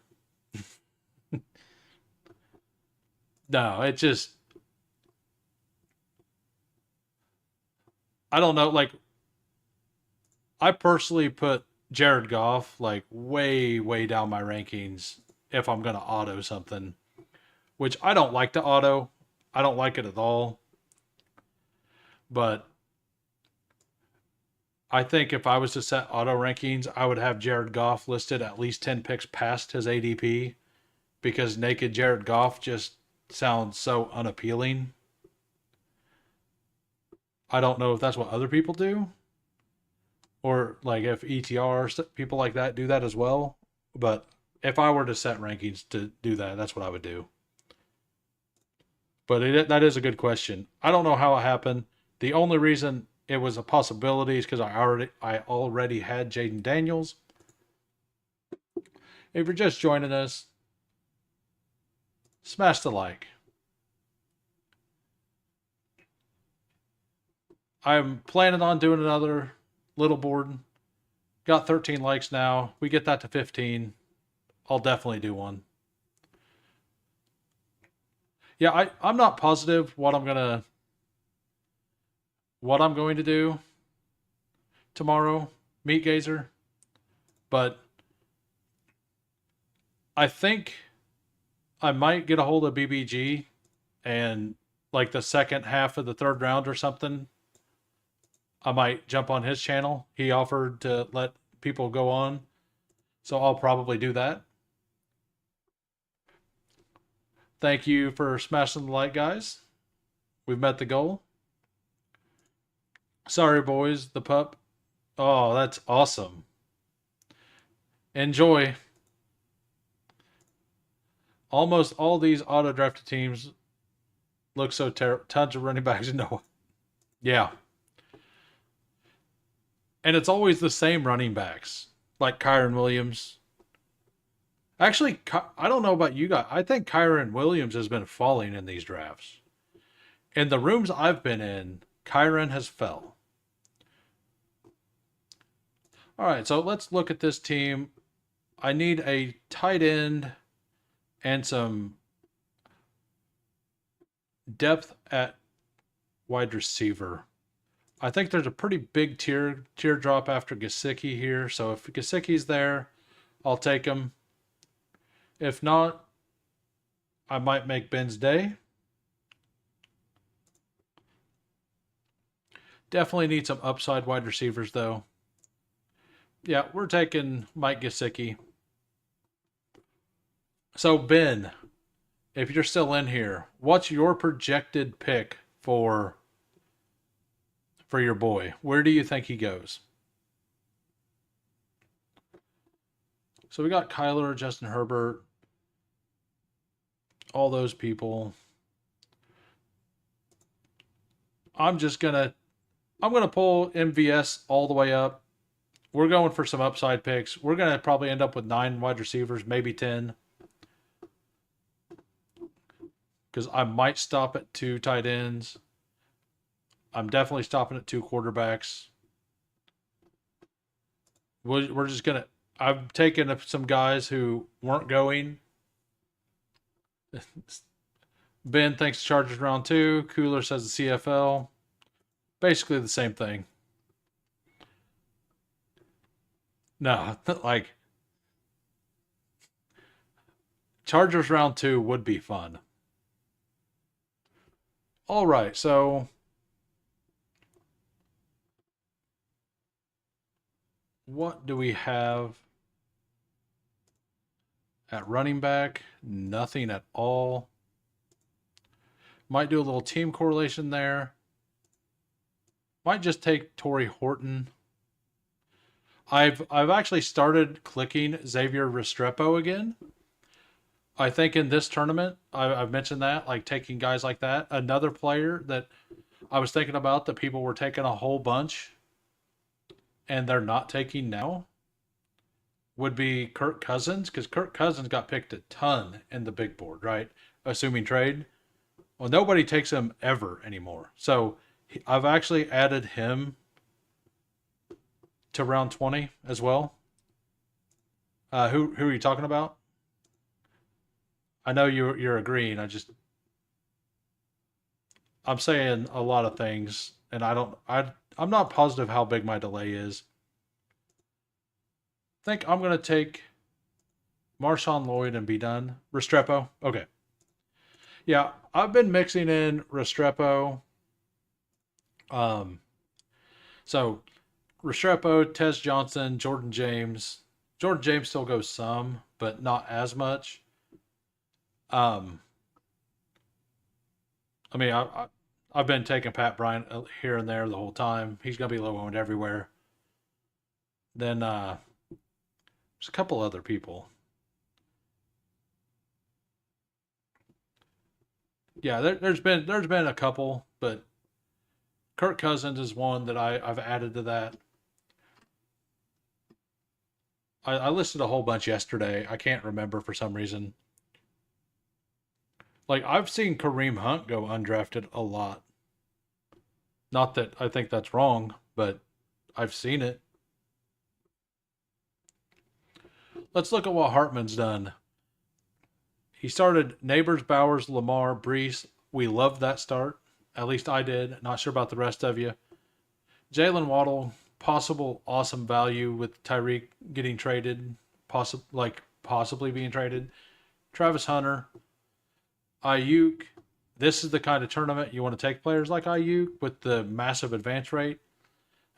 No, it just, I don't know. Like, I personally put Jared Goff like way, way down my rankings if I'm going to auto something, which I don't like to auto. I don't like it at all. But I think if I was to set auto rankings, I would have Jared Goff listed at least 10 picks past his ADP, because naked Jared Goff just sounds so unappealing. I don't know if that's what other people do, or like if ETR people like that do that as well. But if I were to set rankings to do that, that's what I would do. But that is a good question. I don't know how it happened. The only reason it was a possibility is because I already had Jaden Daniels. If you're just joining us, smash the like. I'm planning on doing another little board. Got 13 likes now. We get that to 15. I'll definitely do one. Yeah, I'm not positive what I'm going to do tomorrow, Meat Gazer, but I think I might get a hold of BBG and like the second half of the third round or something. I might jump on his channel. He offered to let people go on, so I'll probably do that. Thank you for smashing the like, guys. We've met the goal. Sorry, boys, the pup. Oh, that's awesome. Enjoy. Almost all these auto drafted teams look so terrible. Tons of running backs. No. Yeah. And it's always the same running backs, like Kyron Williams. Actually, I don't know about you guys. I think Kyron Williams has been falling in these drafts. In the rooms I've been in, Kyron has fell. All right, so let's look at this team. I need a tight end and some depth at wide receiver. I think there's a pretty big teardrop after Gesicki here. So if Gesicki's there, I'll take him. If not, I might make Ben's day. Definitely need some upside wide receivers, though. Yeah, we're taking Mike Gesicki. So, Ben, if you're still in here, what's your projected pick for your boy? Where do you think he goes? So we got Kyler, Justin Herbert, all those people. I'm gonna pull MVS all the way up. We're going for some upside picks. We're gonna probably end up with 9 wide receivers, maybe 10. Because I might stop at 2 tight ends. I'm definitely stopping at 2 quarterbacks. We're just gonna. I've taken some guys who weren't going. Ben thinks Chargers round 2. Cooler says the CFL. Basically the same thing. No, like Chargers round 2 would be fun. All right, so what do we have at running back? Nothing at all. Might do a little team correlation there. Might just take Torrey Horton. I've actually started clicking Xavier Restrepo again. I think in this tournament, I've mentioned that, like taking guys like that. Another player that I was thinking about that people were taking a whole bunch and they're not taking now would be Kirk Cousins, because Kirk Cousins got picked a ton in the big board, right? Assuming trade. Well, nobody takes him ever anymore. So I've actually added him to round 20 as well. Who are you talking about? I know you're agreeing. I'm saying a lot of things, and I'm not positive how big my delay is. I think I'm gonna take Marshawn Lloyd and be done. Restrepo. Okay. Yeah, I've been mixing in Restrepo. Um, so Restrepo, Tez Johnson, Jordan James. Jordan James still goes some, but not as much. Um, I mean, I've been taking Pat Bryant here and there the whole time. He's gonna be low owned everywhere. Then there's a couple other people. Yeah, there's been a couple, but Kirk Cousins is one that I've added to that. I listed a whole bunch yesterday. I can't remember for some reason. Like I've seen Kareem Hunt go undrafted a lot. Not that I think that's wrong, but I've seen it. Let's look at what Hartman's done. He started Neighbors, Bowers, Lamar, Brees. We loved that start. At least I did. Not sure about the rest of you. Jalen Waddle, possible awesome value with Tyreek getting traded, possibly being traded. Travis Hunter, Ayuk. This is the kind of tournament you want to take players like Ayuk with the massive advance rate.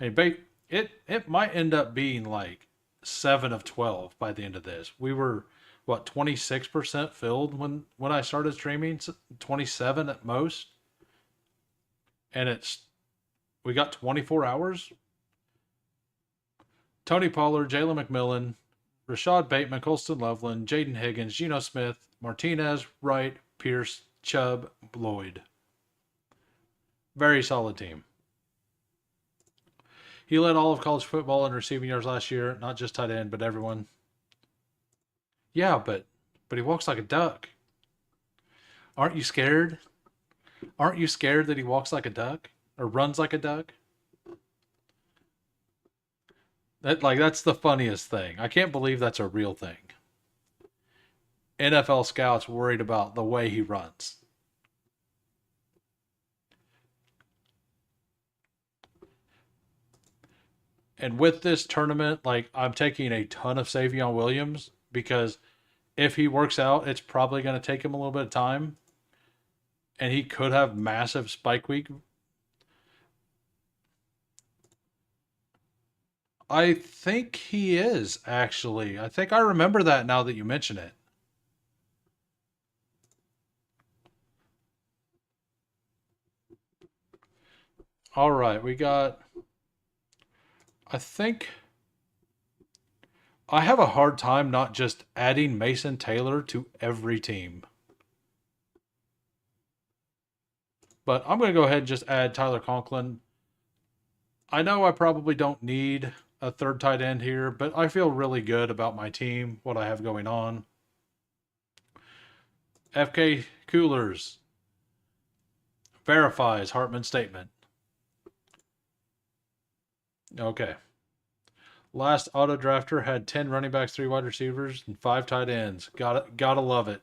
I mean, it might end up being like 7 of 12 by the end of this. We were what 26% filled when I started streaming, 27 at most, and we got 24 hours. Tony Pollard, Jalen McMillan, Rashad Bateman, Colston Loveland, Jaden Higgins, Geno Smith, Martinez, Wright, Pierce, Chubb, Lloyd. Very solid team. He led all of college football in receiving yards last year, not just tight end, but everyone. Yeah, but he walks like a duck. Aren't you scared? Aren't you scared that he walks like a duck or runs like a duck? That's the funniest thing. I can't believe that's a real thing. NFL scouts worried about the way he runs. And with this tournament, like I'm taking a ton of Savion Williams because if he works out, it's probably going to take him a little bit of time, and he could have massive spike week. I think he is actually. I think I remember that now that you mention it. All right, we got. I think I have a hard time not just adding Mason Taylor to every team. But I'm going to go ahead and just add Tyler Conklin. I know I probably don't need a third tight end here, but I feel really good about my team, what I have going on. FK Coolers verifies Hartman's statement. Okay. Last auto drafter had 10 running backs, 3 wide receivers, and 5 tight ends. Gotta love it.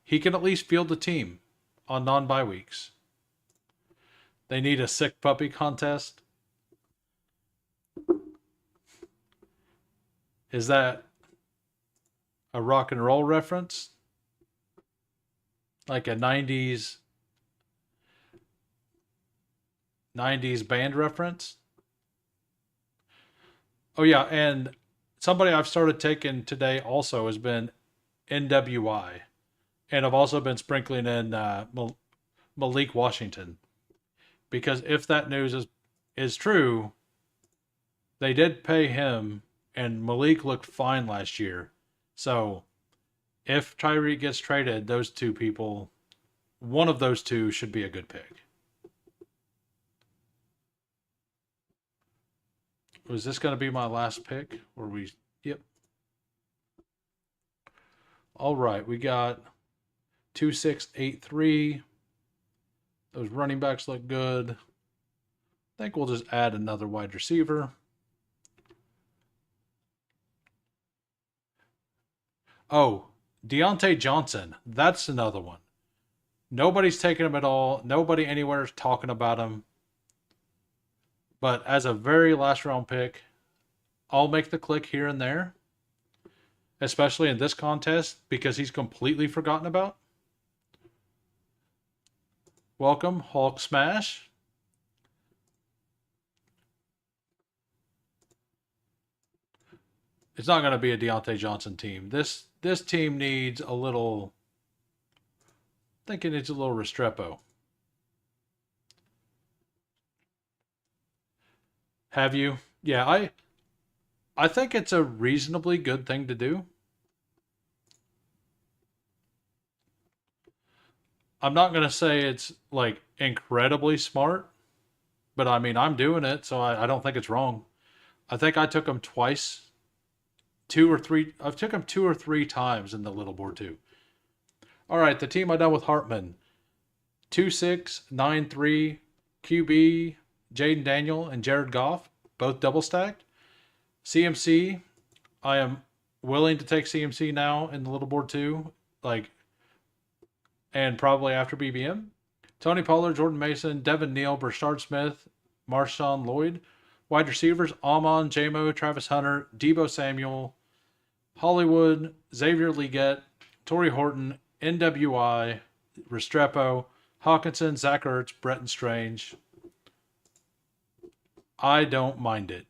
He can at least field the team on non-bye weeks. They need a sick puppy contest. Is that a rock and roll reference? Like a 90s band reference? Oh yeah, and somebody I've started taking today also has been NWI, and I've also been sprinkling in Malik Washington because if that news is true, they did pay him, and Malik looked fine last year. So if Tyree gets traded, those two people, one of those two should be a good pick. Was this going to be my last pick? Or we? Yep. All right, we got 2683. Those running backs look good. I think we'll just add another wide receiver. Oh, Deontay Johnson. That's another one. Nobody's taking him at all. Nobody anywhere is talking about him. But as a very last round pick, I'll make the click here and there, especially in this contest because he's completely forgotten about. Welcome, Hulk Smash. It's not going to be a Deontay Johnson team. This team needs a little. I think it needs a little Restrepo. Have you? Yeah, I think it's a reasonably good thing to do. I'm not going to say it's like incredibly smart, but I mean, I'm doing it, so I don't think it's wrong. I think I took him twice, two or three. I've took him 2 or 3 times in the little board too. All right, the team I done with Hartman 2693 QB Jaden Daniel and Jared Goff, both double stacked. CMC, I am willing to take CMC now in the little board too, like, and probably after BBM. Tony Pollard, Jordan Mason, Devin Neal, Brashard Smith, Marshawn Lloyd. Wide receivers, Amon, Jamo, Travis Hunter, Debo Samuel, Hollywood, Xavier Leggett, Torrey Horton, NWI, Restrepo, Hawkinson, Zach Ertz, Bretton Strange. I don't mind it.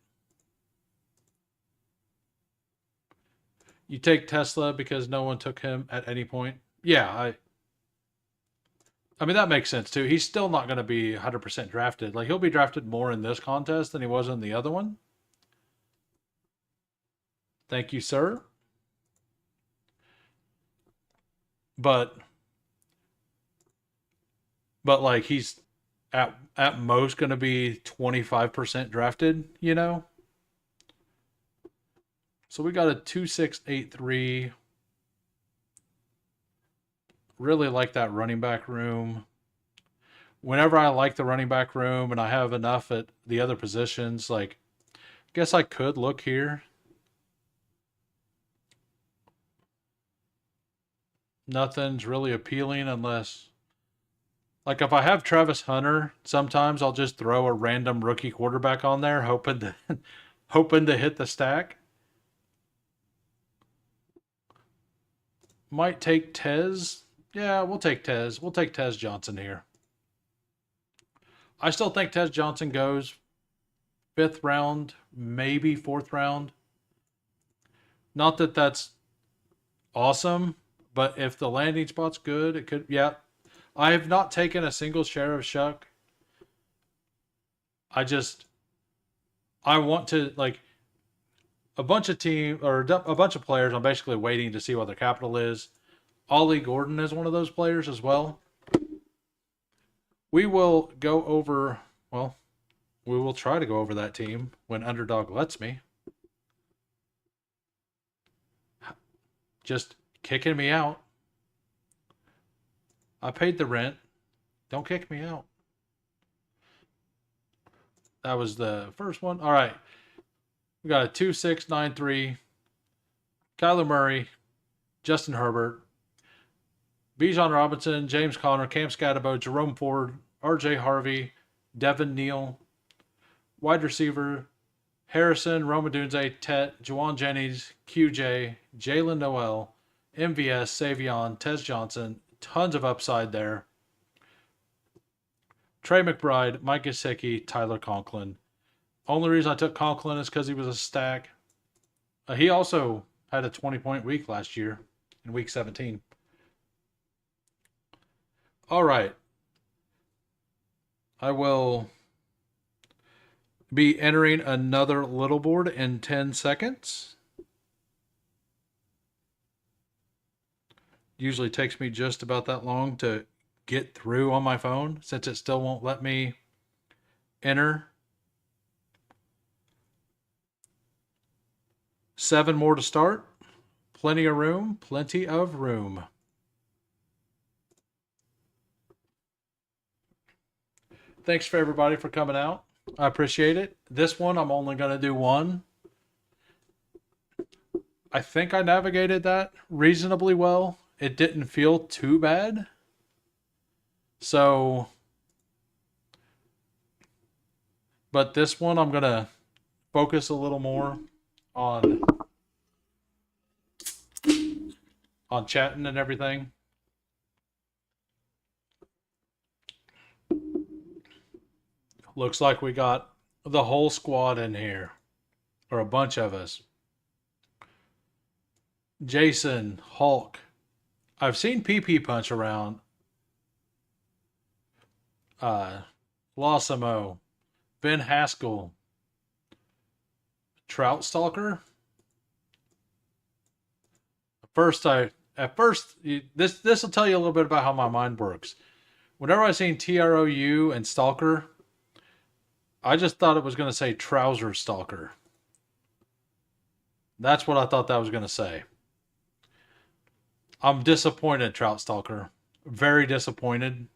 You take Tesla because no one took him at any point. Yeah, I mean, that makes sense too. He's still not going to be 100% drafted. Like, he'll be drafted more in this contest than he was in the other one. Thank you, sir. But like, he's at most going to be 25% drafted, you know? So we got a 2683. Really like that running back room. Whenever I like the running back room and I have enough at the other positions, like, I guess I could look here. Nothing's really appealing unless, like, if I have Travis Hunter, sometimes I'll just throw a random rookie quarterback on there, hoping to hoping to hit the stack. Might take Tez. Yeah, we'll take Tez. We'll take Tez Johnson here. I still think Tez Johnson goes 5th round, maybe 4th round. Not that that's awesome, but if the landing spot's good, it could. Yeah, I have not taken a single share of Shuck. I want to, like, a bunch of a bunch of players. I'm basically waiting to see what their capital is. Ollie Gordon is one of those players as well. We will go over. Well, we will try to go over that team when Underdog lets me. Just kicking me out. I paid the rent. Don't kick me out. That was the first one. All right. We got a 2693. Kyler Murray, Justin Herbert, Bijan Robinson, James Conner, Cam Scatterbo, Jerome Ford, RJ Harvey, Devin Neal. Wide receiver, Harrison, Roma Dunze, Tet, Juwan Jennings, QJ, Jalen Noel, MVS, Savion, Tez Johnson. Tons of upside there. Trey McBride, Mike Gesicki, Tyler Conklin. Only reason I took Conklin is because he was a stack. He also had a 20-point week last year in week 17. All right. I will be entering another little board in 10 seconds. Usually takes me just about that long to get through on my phone since it still won't let me enter. 7 more to start. Plenty of room. Plenty of room. Thanks for everybody for coming out. I appreciate it. This one, I'm only going to do one. I think I navigated that reasonably well. It didn't feel too bad. So, but this one, I'm going to focus a little more on chatting and everything. Looks like we got the whole squad in here, or a bunch of us. Jason, Hulk. I've seen PP Punch around. Lawsamo, Ben Haskell, Trout Stalker. First, I at first, this will tell you a little bit about how my mind works. Whenever I seen TROU and Stalker, I just thought it was going to say Trouser Stalker. That's what I thought that was going to say. I'm disappointed, Trout Stalker. Very disappointed.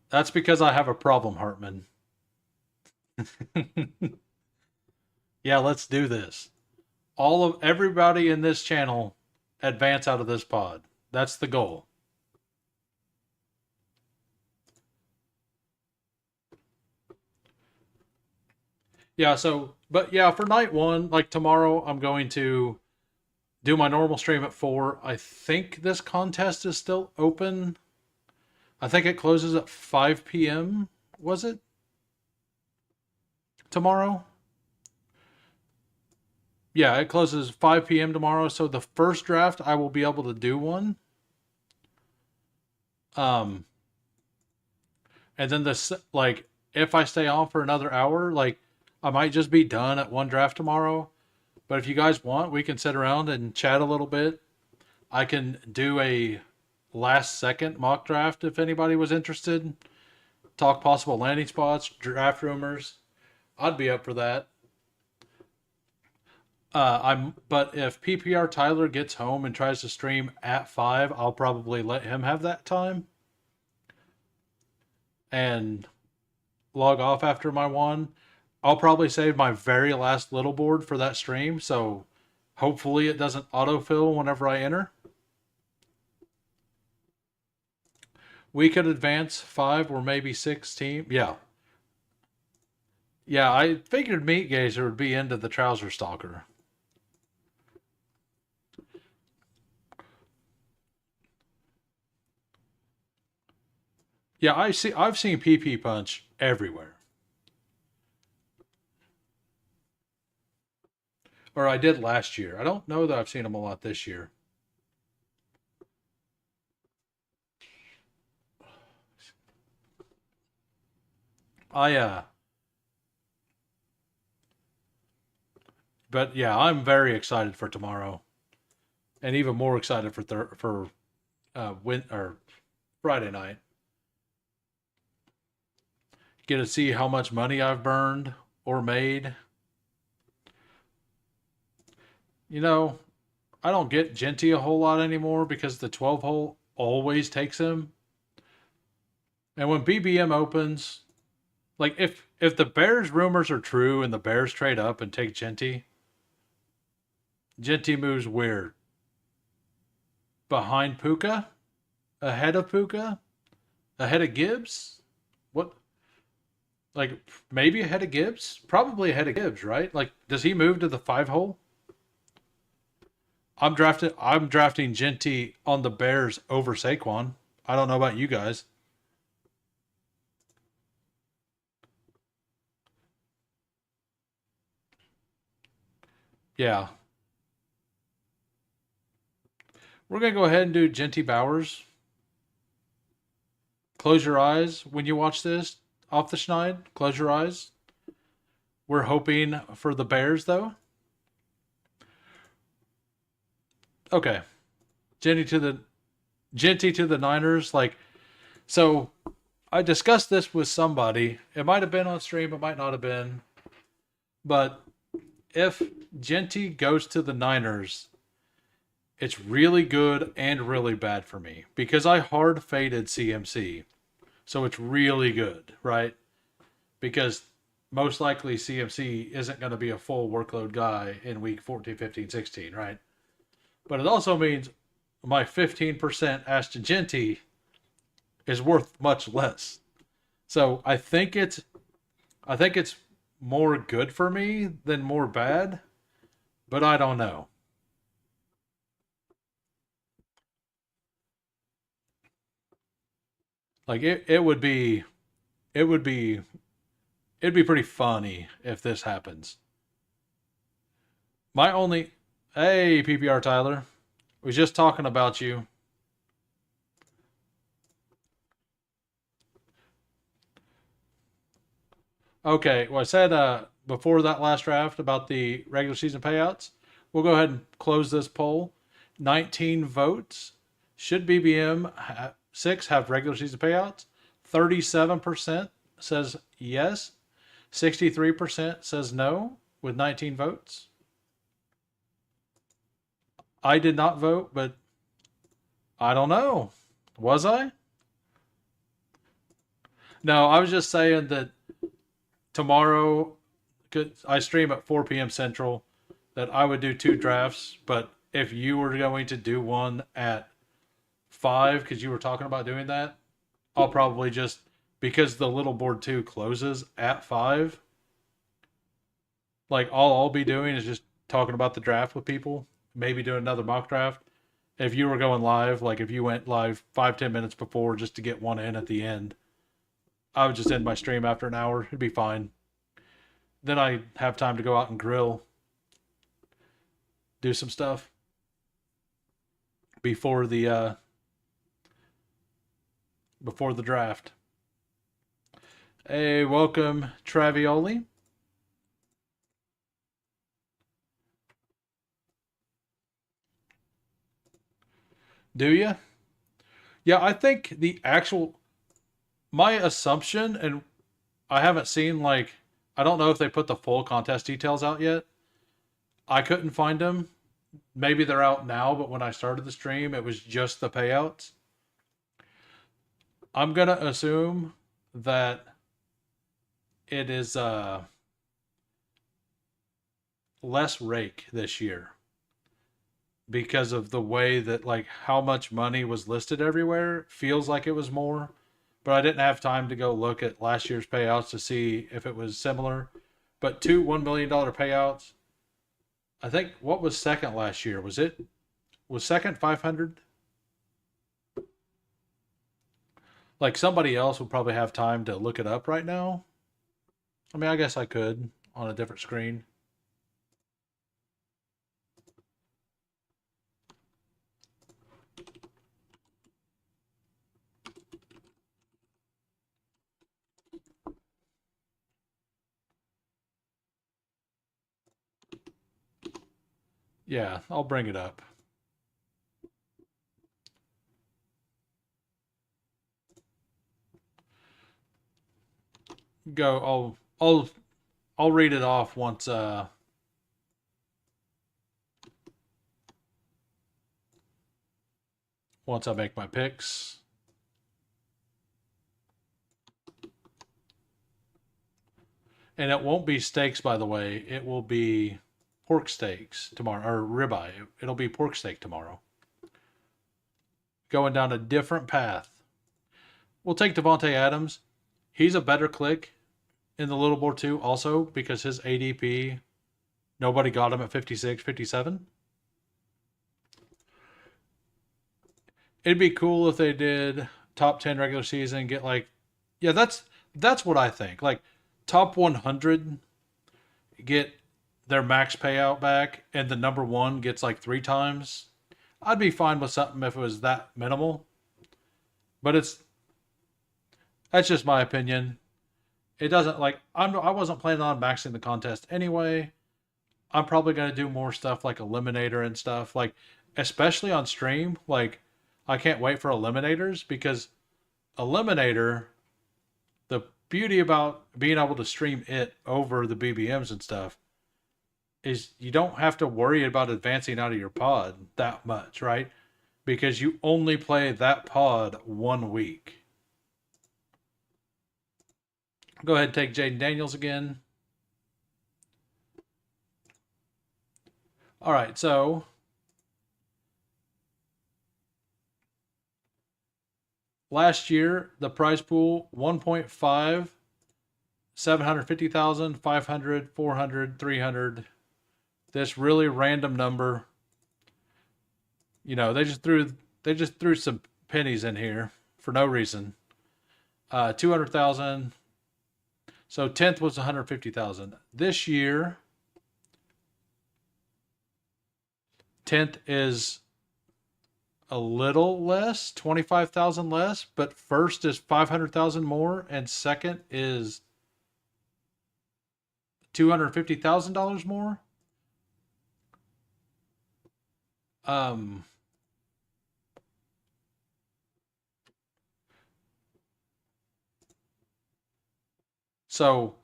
That's because I have a problem, Hartman. Yeah, let's do this. All of everybody in this channel advance out of this pod. That's the goal. Yeah, so but yeah, for night one, like tomorrow I'm going to do my normal stream at 4. I think this contest is still open. I think it closes at 5 p.m. Was it? Tomorrow? Yeah, it closes 5 p.m. tomorrow. So the first draft, I will be able to do one. Um, and then this, like, if I stay on for another hour, like, I might just be done at one draft tomorrow. But if you guys want, we can sit around and chat a little bit. I can do a last second mock draft if anybody was interested. Talk possible landing spots, draft rumors. I'd be up for that. But if PPR Tyler gets home and tries to stream at 5, I'll probably let him have that time and log off after my one. I'll probably save my very last little board for that stream, so hopefully it doesn't autofill whenever I enter. We could advance 5 or maybe 6 team. Yeah. Yeah, I figured Meat Gazer would be into the Trouser Stalker. Yeah, I've seen PP Punch everywhere. Or I did last year. I don't know that I've seen him a lot this year. I but yeah, I'm very excited for tomorrow, and even more excited for or Friday night. Get to see how much money I've burned or made. You know, I don't get Genty a whole lot anymore because the 12 hole always takes him. And when BBM opens, like if the Bears rumors are true and the Bears trade up and take Genty, Genty moves weird. Behind Puka? Ahead of Puka? Ahead of Gibbs? What? Like maybe ahead of Gibbs? Probably ahead of Gibbs, right? Like does he move to the 5 hole? I'm drafting Genty on the Bears over Saquon. I don't know about you guys. Yeah. We're gonna go ahead and do Genty Bowers. Close your eyes when you watch this off the schneid. Close your eyes. We're hoping for the Bears though. Okay. Genty to the Niners. Like so I discussed this with somebody. It might have been on stream, it might not have been. But if Genty goes to the Niners, it's really good and really bad for me because I hard faded CMC. So it's really good, right? Because most likely CMC isn't going to be a full workload guy in week 14, 15, 16, right? But it also means my 15% Ashton Genty is worth much less. So I think it's more good for me than more bad, but I don't know. Like it would be it would be it'd be pretty funny if this happens. My only hey PPR Tyler, was just talking about you. Okay, well I said before that last draft about the regular season payouts. we'll go ahead and close this poll. 19 votes. Should BBM 6 have regular season payouts? 37% says yes. 63% says no with 19 votes. I did not vote, but I don't know. Was I? No, I was just saying that tomorrow, I stream at 4 p.m. Central, that I would do 2 drafts, but if you were going to do one at 5, because you were talking about doing that, I'll probably just, because the little board 2 closes at 5, like all I'll be doing is just talking about the draft with people, maybe do another mock draft. If you were going live, like if you went live 5-10 minutes before just to get one in at the end, I would just end my stream after an hour. It'd be fine. Then I have time to go out and grill, do some stuff before the draft. Hey, welcome, Travioli. Do you? Yeah, I think my assumption, and I haven't seen, like, I don't know if they put the full contest details out yet. I couldn't find them. Maybe they're out now, but when I started the stream, it was just the payouts. I'm going to assume that it is less rake this year because of the way that, like, how much money was listed everywhere. Feels like it was more, but I didn't have time to go look at last year's payouts to see if it was similar. But 2 $1 million payouts. I think, what was second last year? Was second 500? Like, somebody else would probably have time to look it up right now. I mean, I guess I could on a different screen. Yeah, I'll bring it up. Go. I'll read it off once I make my picks. And it won't be steaks, by the way. It will be pork steaks tomorrow, or ribeye. It'll be pork steak tomorrow. Going down a different path. We'll take Devontae Adams. He's a better click in the little board 2 also because his ADP, nobody got him at 56, 57. It'd be cool if they did top 10 regular season, get like, yeah, that's what I think. Like, top 100 get their max payout back, and the number 1 gets like 3 times. I'd be fine with something if it was that minimal. But that's just my opinion. It doesn't, like, I wasn't planning on maxing the contest anyway. I'm probably going to do more stuff like Eliminator and stuff, like, especially on stream. Like, I can't wait for Eliminators, because Eliminator, the beauty about being able to stream it over the BBMs and stuff is you don't have to worry about advancing out of your pod that much, right? Because you only play that pod 1 week. Go ahead and take Jaden Daniels again. All right, so last year, the prize pool 1.5, 750,000, 500, 400, 300. This really random number. You know, they just threw some pennies in here for no reason. 200,000. So 10th was 150,000. This year, 10th is a little less, 25,000 less, but first is 500,000 more, and second is $250,000 more. Um, so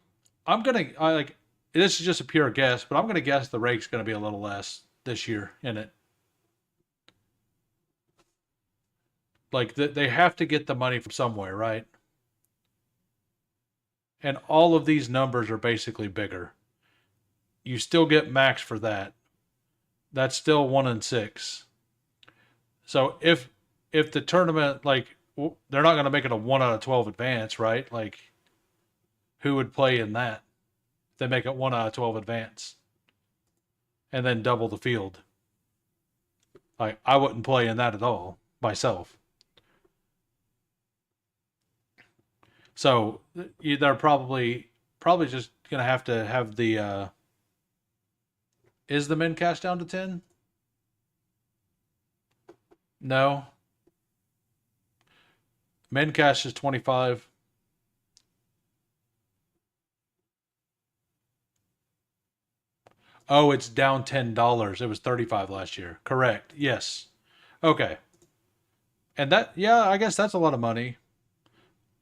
I like this is just a pure guess, but I'm gonna guess the rake's gonna be a little less this year in it. Like they have to get the money from somewhere, right? And all of these numbers are basically bigger. You still get max for that. That's still 1 in 6. So if the tournament like they're not going to make it a 1 out of 12 advance, right? Like who would play in that? If they make it 1 out of 12 advance and then double the field. Like I wouldn't play in that at all myself. So they're probably just gonna have the is the men cast down to 10? No, men cast is 25. Oh, it's down $10. It was 35 last year. Correct. Yes. Okay. And that, yeah, I guess that's a lot of money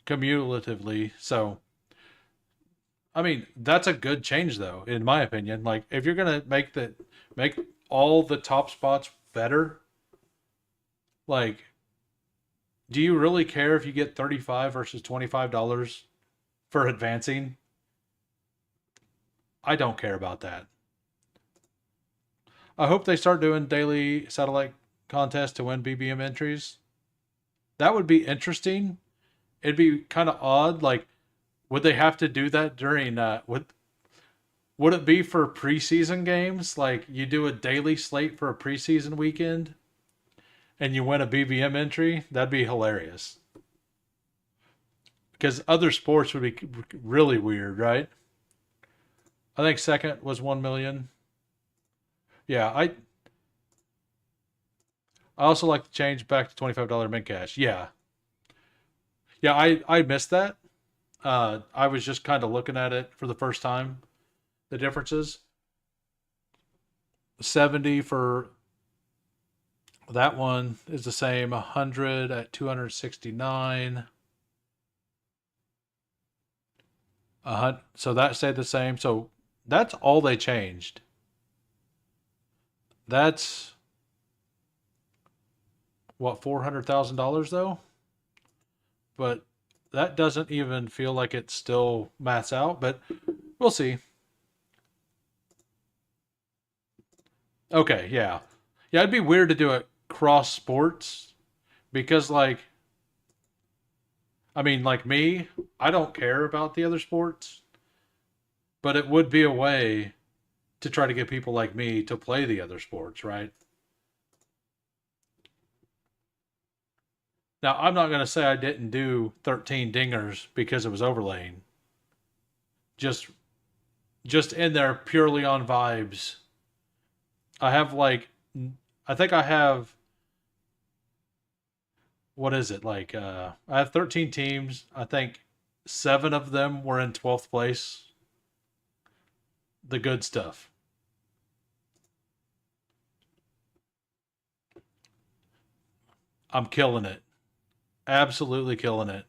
cumulatively. So, I mean, that's a good change though, in my opinion. Like if you're going to make all the top spots better, like do you really care if you get 35 versus $25 for advancing? I don't care about that. I hope they start doing daily satellite contests to win BBM entries. That would be interesting. It'd be kind of odd. Like, would they have to do that during? Would it be for preseason games? Like, you do a daily slate for a preseason weekend, and you win a BBM entry? That'd be hilarious. Because other sports would be really weird, right? I think second was 1 million. Yeah, I also like to change back to $25 min cash. Yeah, yeah, I missed that. I was just kind of looking at it for the first time. The differences 70 for that one is the same. 100 at 269. So that stayed the same. So that's all they changed. That's what $400,000 though. But that doesn't even feel like it still maths out. But we'll see. Okay, yeah, yeah. It'd be weird to do it cross sports because I mean, like me, I don't care about the other sports, but it would be a way to try to get people like me to play the other sports, right? Now, I'm not going to say I didn't do 13 dingers because it was overlaying. Just just in there purely on vibes. I have I think I have what is it? I have 13 teams. I think 7 of them were in 12th place. The good stuff. I'm killing it. Absolutely killing it.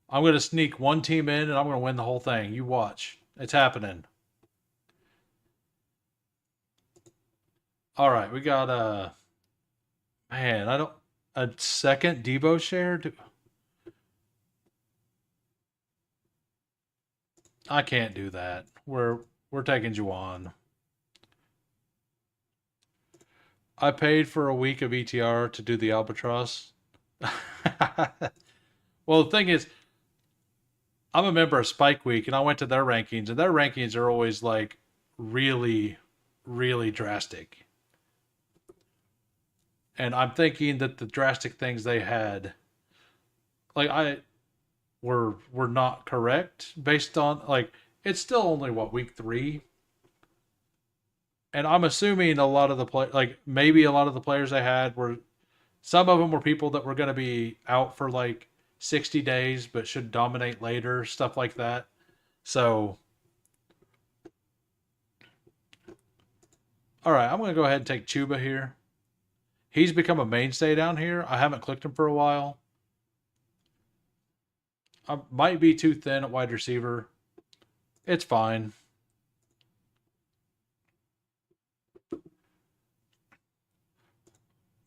I'm going to sneak one team in and I'm going to win the whole thing. You watch. It's happening. All right, we got man, I don't a second Debo share. I can't do that. We're taking Juwan. I paid for a week of ETR to do the Albatross. Well, the thing is, I'm a member of Spike Week, and I went to their rankings, and their rankings are always like really, really drastic. And I'm thinking that the drastic things they had, like I were not correct based on like it's still only what week 3, and I'm assuming a lot of the play like maybe a lot of the players they had were some of them were people that were going to be out for like 60 days but should dominate later, stuff like that. So, all right, I'm going to go ahead and take Chuba here. He's become a mainstay down here. I haven't clicked him for a while. I might be too thin at wide receiver. It's fine.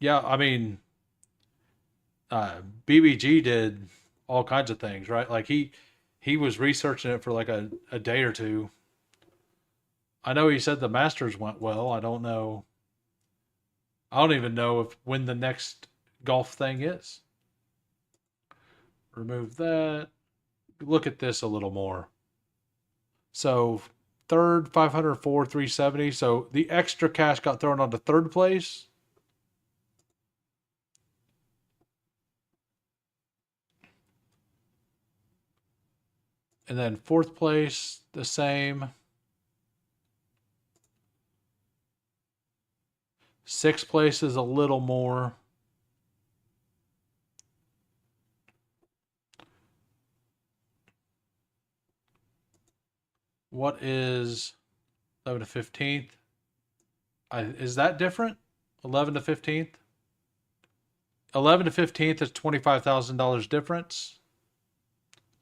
Yeah, I mean, BBG did all kinds of things, right? Like he was researching it for like a day or two. I know he said the Masters went well. I don't know. I don't even know if when the next golf thing is. Remove that. Look at this a little more. So third 504 370. So the extra cash got thrown onto third place. And then fourth place, the same. Sixth place is a little more. What is 11 to 15th? Is that different? 11 to 15th? 11 to 15th is $25,000 difference.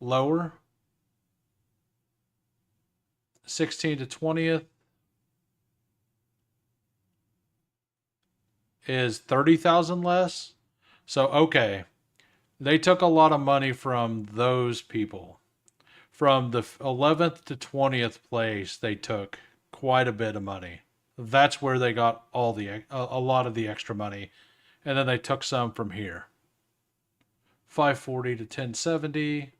Lower. 16 to 20th is 30,000 less. So okay, they took a lot of money from those people. From the 11th to 20th place, they took quite a bit of money. That's where they got all the a lot of the extra money, and then they took some from here. 540 to 1070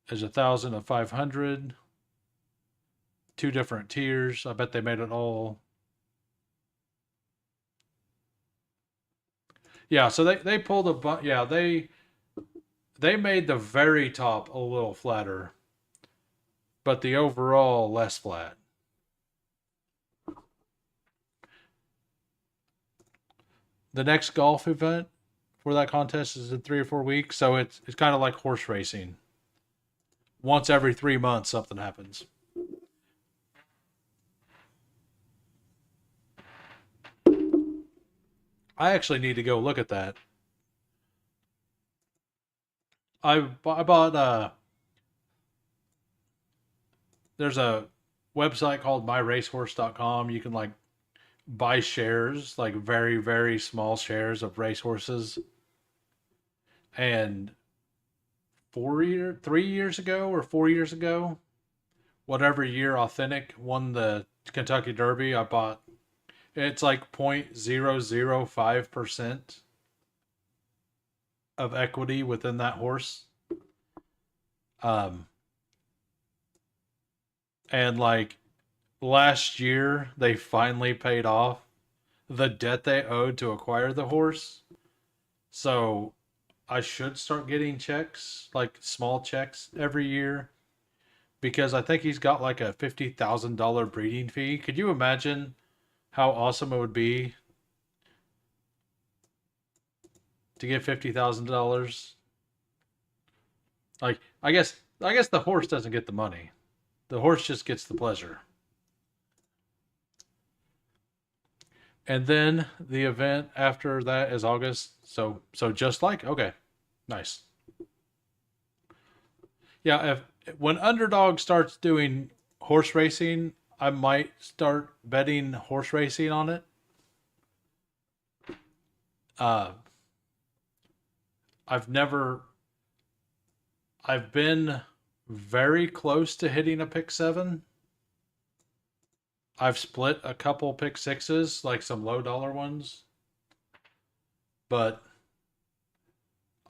is 1,000 to 500. Two different tiers. I bet they made it all. Yeah, so they pulled a yeah, they made the very top a little flatter, but the overall less flat. The next golf event for that contest is in 3 or 4 weeks, so it's kind of like horse racing. Once every 3 months, something happens. I actually need to go look at that. I bought there's a website called myracehorse.com. You can like buy shares, like very very small shares of racehorses. And 3 years ago or 4 years ago, whatever year Authentic won the Kentucky Derby, I bought. It's like 0.005% of equity within that horse. Um, and like last year, they finally paid off the debt they owed to acquire the horse. So I should start getting checks, like small checks every year, because I think he's got like a $50,000 breeding fee. Could you imagine how awesome it would be to get $50,000? Like I guess the horse doesn't get the money. The horse just gets the pleasure. And then the event after that is August. So just like okay, nice. Yeah, if when Underdog starts doing horse racing, I might start betting horse racing on it. Uh, I've never. I've been very close to hitting a pick seven. I've split a couple pick sixes, like some low dollar ones, but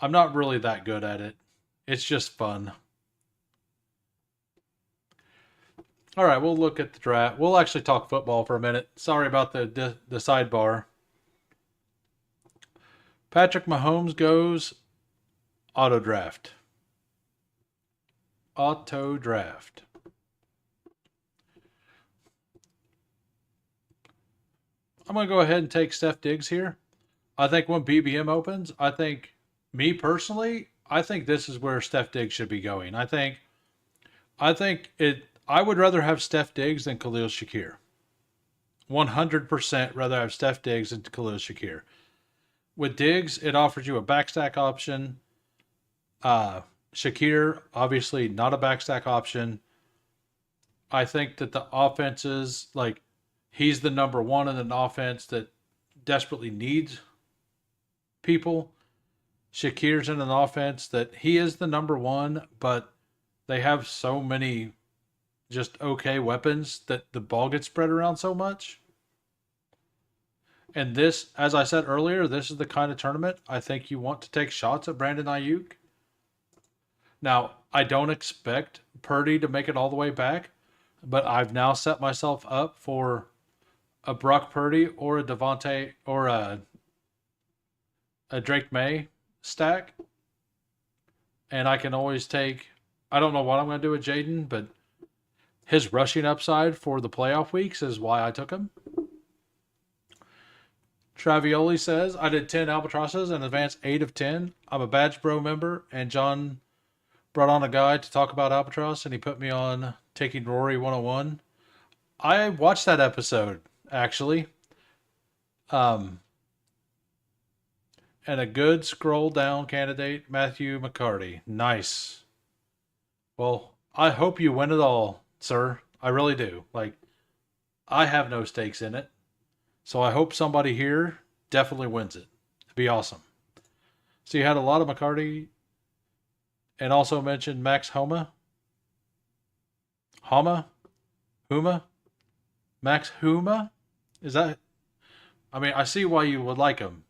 I'm not really that good at it. It's just fun. All right, we'll look at the draft. We'll actually talk football for a minute. Sorry about the sidebar. Patrick Mahomes goes auto draft. Auto draft. I'm going to go ahead and take Steph Diggs here. I think when BBM opens, me personally, I think this is where Steph Diggs should be going. I think it. I would rather have Steph Diggs than Khalil Shakir. 100% rather have Steph Diggs than Khalil Shakir. With Diggs, it offers you a backstack option. Shakir, obviously not a backstack option. I think that the offenses, like, he's the number one in an offense that desperately needs people. Shakir's in an offense that he is the number one, but they have so many just okay weapons that the ball gets spread around so much. And this, as I said earlier, this is the kind of tournament I think you want to take shots at Brandon Ayuk. Now, I don't expect Purdy to make it all the way back, but I've now set myself up for a Brock Purdy or a Devontae or a Drake May stack. And I can always take, I don't know what I'm going to do with Jaden, but his rushing upside for the playoff weeks is why I took him. Travioli says, I did 10 albatrosses and advanced 8 of 10. I'm a Badge Bro member, and John brought on a guy to talk about albatross, and he put me on Taking Rory 101. I watched that episode, actually. And a good scroll down candidate, Matthew McCarty. Nice. Well, I hope you win it all, sir. I really do. Like, I have no stakes in it. So I hope somebody here definitely wins it. It'd be awesome. So you had a lot of McCarty and also mentioned Max Homa. Homa? Huma? Max Huma? Is that... I mean, I see why you would like him.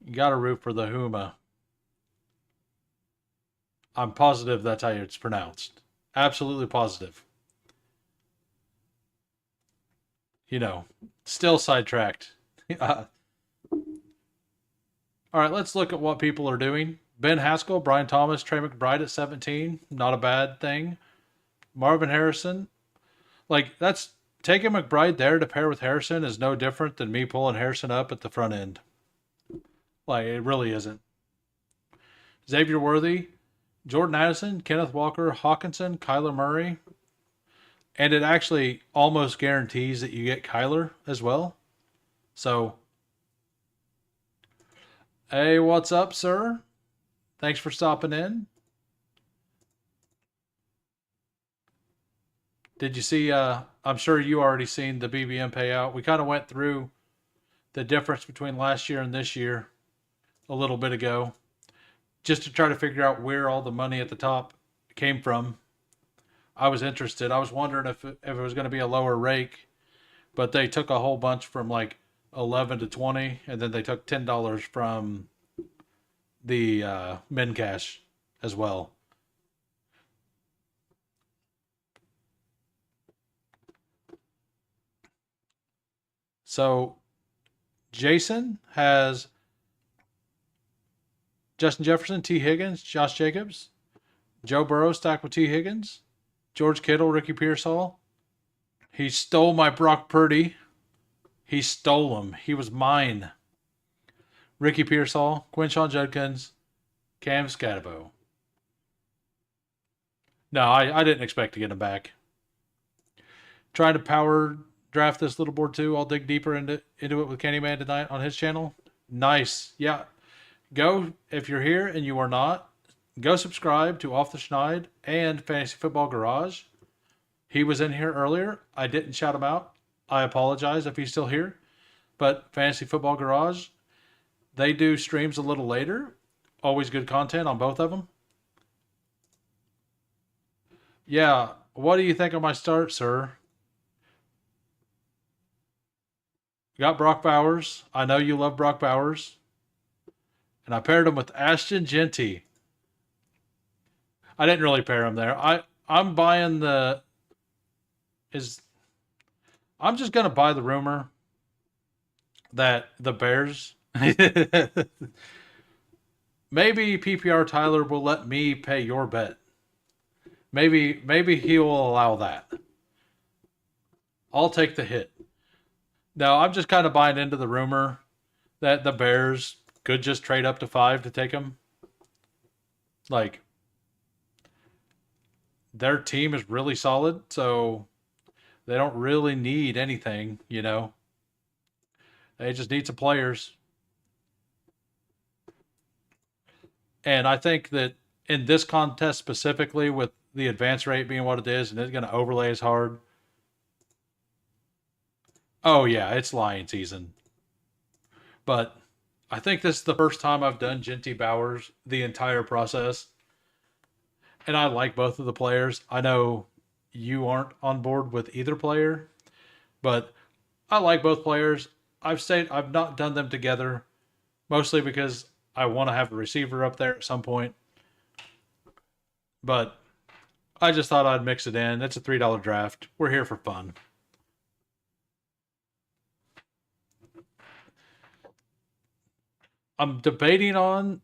You gotta root for the Huma. I'm positive that's how it's pronounced. Absolutely positive. You know, still sidetracked. All right, let's look at what people are doing. Ben Haskell, Brian Thomas, Trey McBride at 17. Not a bad thing. Marvin Harrison. Like, that's taking McBride there to pair with Harrison is no different than me pulling Harrison up at the front end. Like, it really isn't. Xavier Worthy, Jordan Addison, Kenneth Walker, Hawkinson, Kyler Murray. And it actually almost guarantees that you get Kyler as well. So, hey, what's up, sir? Thanks for stopping in. Did you see, I'm sure you already seen the BBM payout. We kind of went through the difference between last year and this year a little bit ago, just to try to figure out where all the money at the top came from. I was interested. I was wondering if it was going to be a lower rake, but they took a whole bunch from like 11 to 20, and then they took $10 from the min cash as well. So Jason has Justin Jefferson, T. Higgins, Josh Jacobs, Joe Burrow stacked with T. Higgins, George Kittle, Ricky Pearsall. He stole my Brock Purdy. He stole him. He was mine. Ricky Pearsall, Quinshawn Judkins, Cam Scatabo. No, I didn't expect to get him back. Trying to power draft this little board too. I'll dig deeper into it with Candyman tonight on his channel. Nice. Yeah. Go, if you're here and you are not, go subscribe to Off the Schneid and Fantasy Football Garage. He was in here earlier. I didn't shout him out. I apologize if he's still here. But Fantasy Football Garage, they do streams a little later. Always good content on both of them. Yeah, what do you think of my start, sir? Got Brock Bowers. I know you love Brock Bowers. And I paired him with Ashton Genty. I didn't really pair him there. I'm buying the... I'm just going to buy the rumor that the Bears... Maybe PPR Tyler will let me pay your bet. Maybe he will allow that. I'll take the hit. No, I'm just kind of buying into the rumor that the Bears could just trade up to 5 to take him. Like, their team is really solid, so They don't really need anything, you know. They just need some players. And I think that in this contest specifically, with the advance rate being what it is, and it's going to overlay as hard. Oh yeah, it's lion season. But I think this is the first time I've done Genty Bowers the entire process, and I like both of the players. I know you aren't on board with either player, but I like both players. I've not done them together, mostly because I want to have a receiver up there at some point. But I just thought I'd mix it in. It's a $3 draft. We're here for fun. I'm debating on,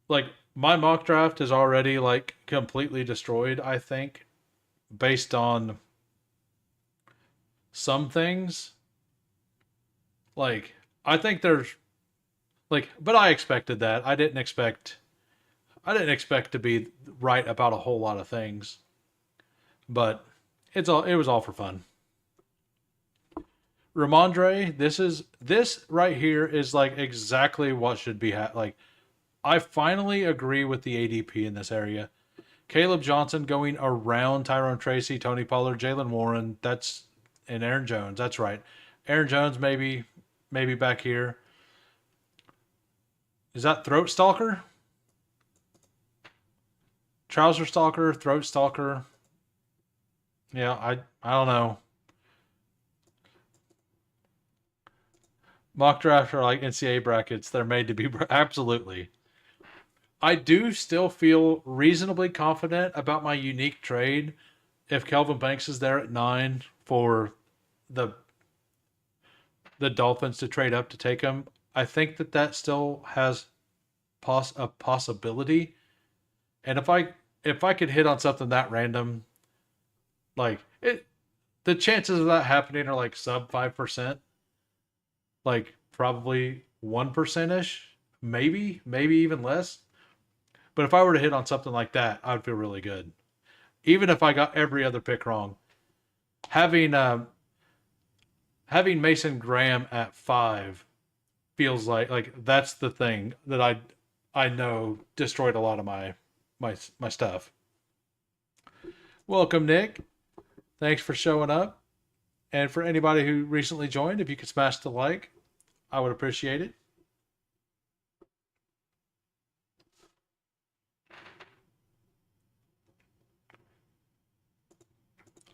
like, my mock draft is already like completely destroyed, I think, based on some things. Like, I think there's like, but I expected that. I didn't expect to be right about a whole lot of things, but it was all for fun. Ramondre, this right here is like exactly what should be like. I finally agree with the ADP in this area. Caleb Johnson going around Tyrone Tracy, Tony Pollard, Jalen Warren. And Aaron Jones. That's right. Aaron Jones maybe back here. Is that Throat Stalker? Trouser Stalker, Throat Stalker. Yeah, I don't know. Mock draft are like NCAA brackets. They're made to be absolutely. I do still feel reasonably confident about my unique trade if Kelvin Banks is there at 9 for the the Dolphins to trade up to take him. I think that still has a possibility. And if I could hit on something that random, like it, the chances of that happening are like sub 5%, like probably 1% ish, maybe even less. But if I were to hit on something like that, I would feel really good. Even if I got every other pick wrong, having having Mason Graham at 5 feels like that's the thing that I know destroyed a lot of my stuff. Welcome, Nick. Thanks for showing up. And for anybody who recently joined, if you could smash the like, I would appreciate it.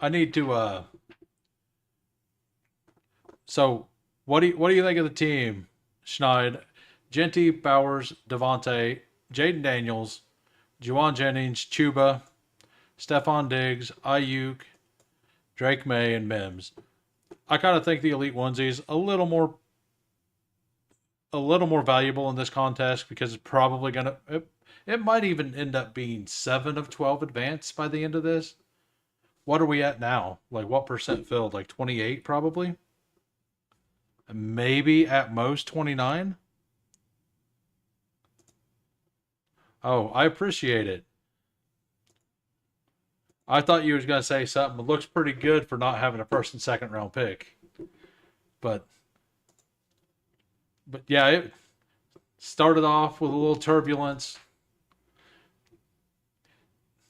I need to so what do you think of the team? Schneid, Genty, Bowers, Devontae, Jaden Daniels, Juwan Jennings, Chuba, Stephon Diggs, Ayuk, Drake May, and Mims. I kind of think the elite onesies a little more valuable in this contest because it's probably gonna it might even end up being 7 of 12 advanced by the end of this. What are we at now? Like what percent filled? Like 28 probably? Maybe at most 29? Oh, I appreciate it. I thought you was gonna say something. It looks pretty good for not having a first and second round pick. But but yeah, it started off with a little turbulence.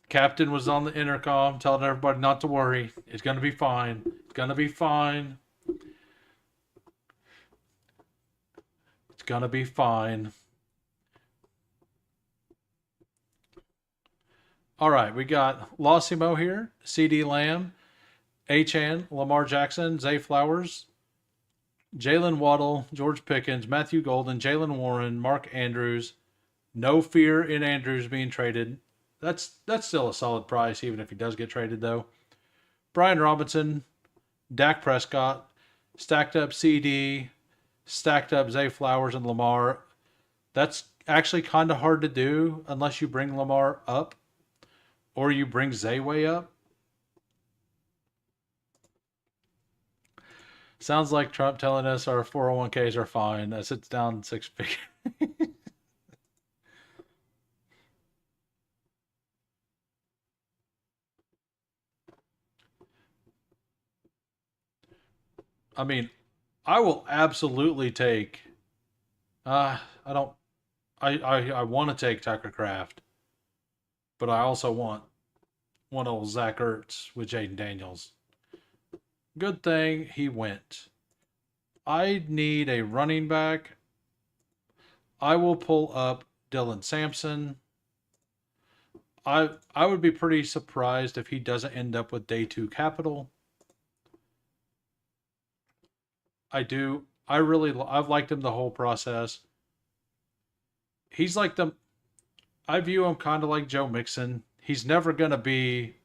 Captain was on the intercom telling everybody not to worry. It's gonna be fine. It's gonna be fine. It's gonna be fine. All right, we got Losimo here, CD Lamb, Achan, Lamar Jackson, Zay Flowers, Jalen Waddle, George Pickens, Matthew Golden, Jalen Warren, Mark Andrews. No fear in Andrews being traded. That's still a solid price, even if he does get traded, though. Brian Robinson, Dak Prescott, stacked up CD, stacked up Zay Flowers and Lamar. That's actually kind of hard to do unless you bring Lamar up or you bring Zay way up. Sounds like Trump telling us our 401ks are fine. That sits down 6 figures. I mean, I will absolutely take. I don't. I want to take Tucker Craft, but I also want one old Zach Ertz with Jaden Daniels. Good thing he went. I need a running back. I will pull up Dylan Sampson. I would be pretty surprised if he doesn't end up with day two capital. I do. I've liked him the whole process. He's like the I view him kind of like Joe Mixon. He's never gonna be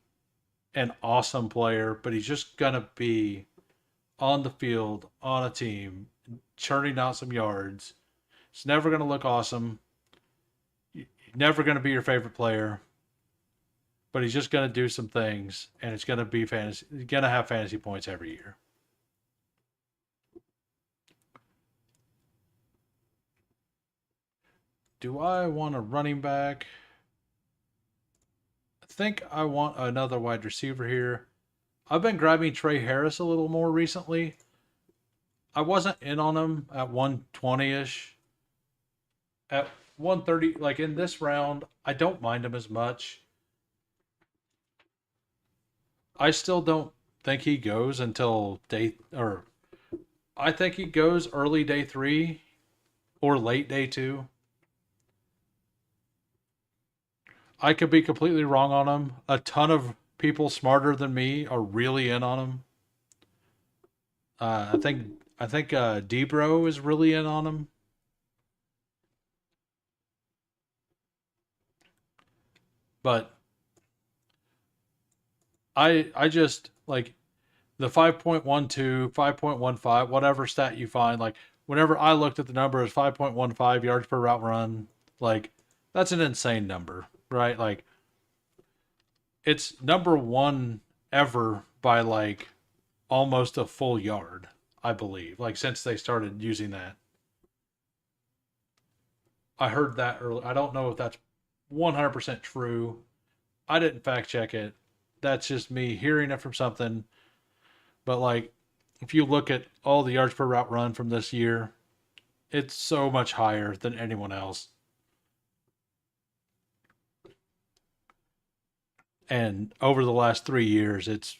an awesome player, but he's just gonna be on the field on a team, churning out some yards. It's never gonna look awesome. Never gonna be your favorite player, but he's just gonna do some things, and it's gonna be fantasy. He's gonna have fantasy points every year. Do I want a running back? I think I want another wide receiver here. I've been grabbing Trey Harris a little more recently. I wasn't in on him at 120 ish. At 130, like in this round, I don't mind him as much. I still don't think he goes until or I think he goes early day three or late day two. I could be completely wrong on him. A ton of people smarter than me are really in on him. I think Debro is really in on him, but I just like the 5.12, 5.15, whatever stat you find. Like whenever I looked at the number as 5.15 yards per route run, like that's an insane number, right? Like it's number one ever by like almost a full yard, I believe. Like since they started using that. I heard that early. I don't know if that's 100% true. I didn't fact check it. That's just me hearing it from something. But like, if you look at all the yards per route run from this year, it's so much higher than anyone else. And over the last 3 years, it's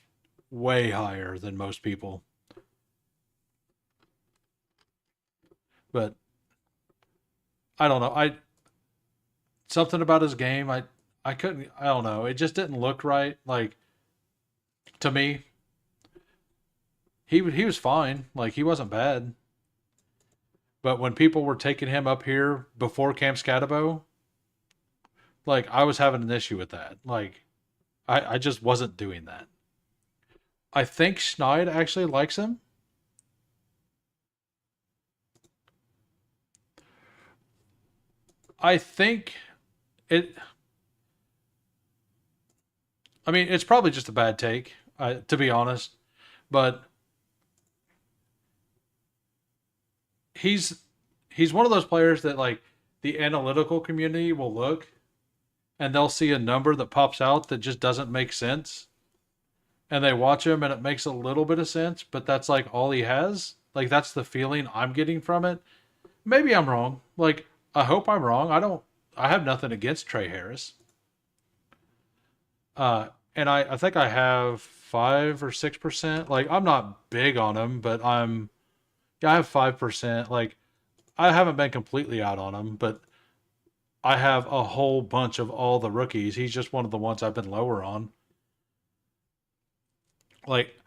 way higher than most people. But I don't know. I something about his game. I couldn't. I don't know. It just didn't look right. Like to me, he was fine. Like he wasn't bad. But when people were taking him up here before Cam Scatabo, like I was having an issue with that. Like I just wasn't doing that. I think Schneid actually likes him. I think it. I mean, it's probably just a bad take, to be honest. But he's he's one of those players that like the analytical community will look and they'll see a number that pops out that just doesn't make sense, and they watch him and it makes a little bit of sense, but that's like all he has. Like that's the feeling I'm getting from it. Maybe I'm wrong. Like I hope I'm wrong. I don't. I have nothing against Trey Harris. And I think I have 5 or 6%. Like I'm not big on him, but yeah, I have 5%. Like I haven't been completely out on him, but I have a whole bunch of all the rookies. He's just one of the ones I've been lower on. Like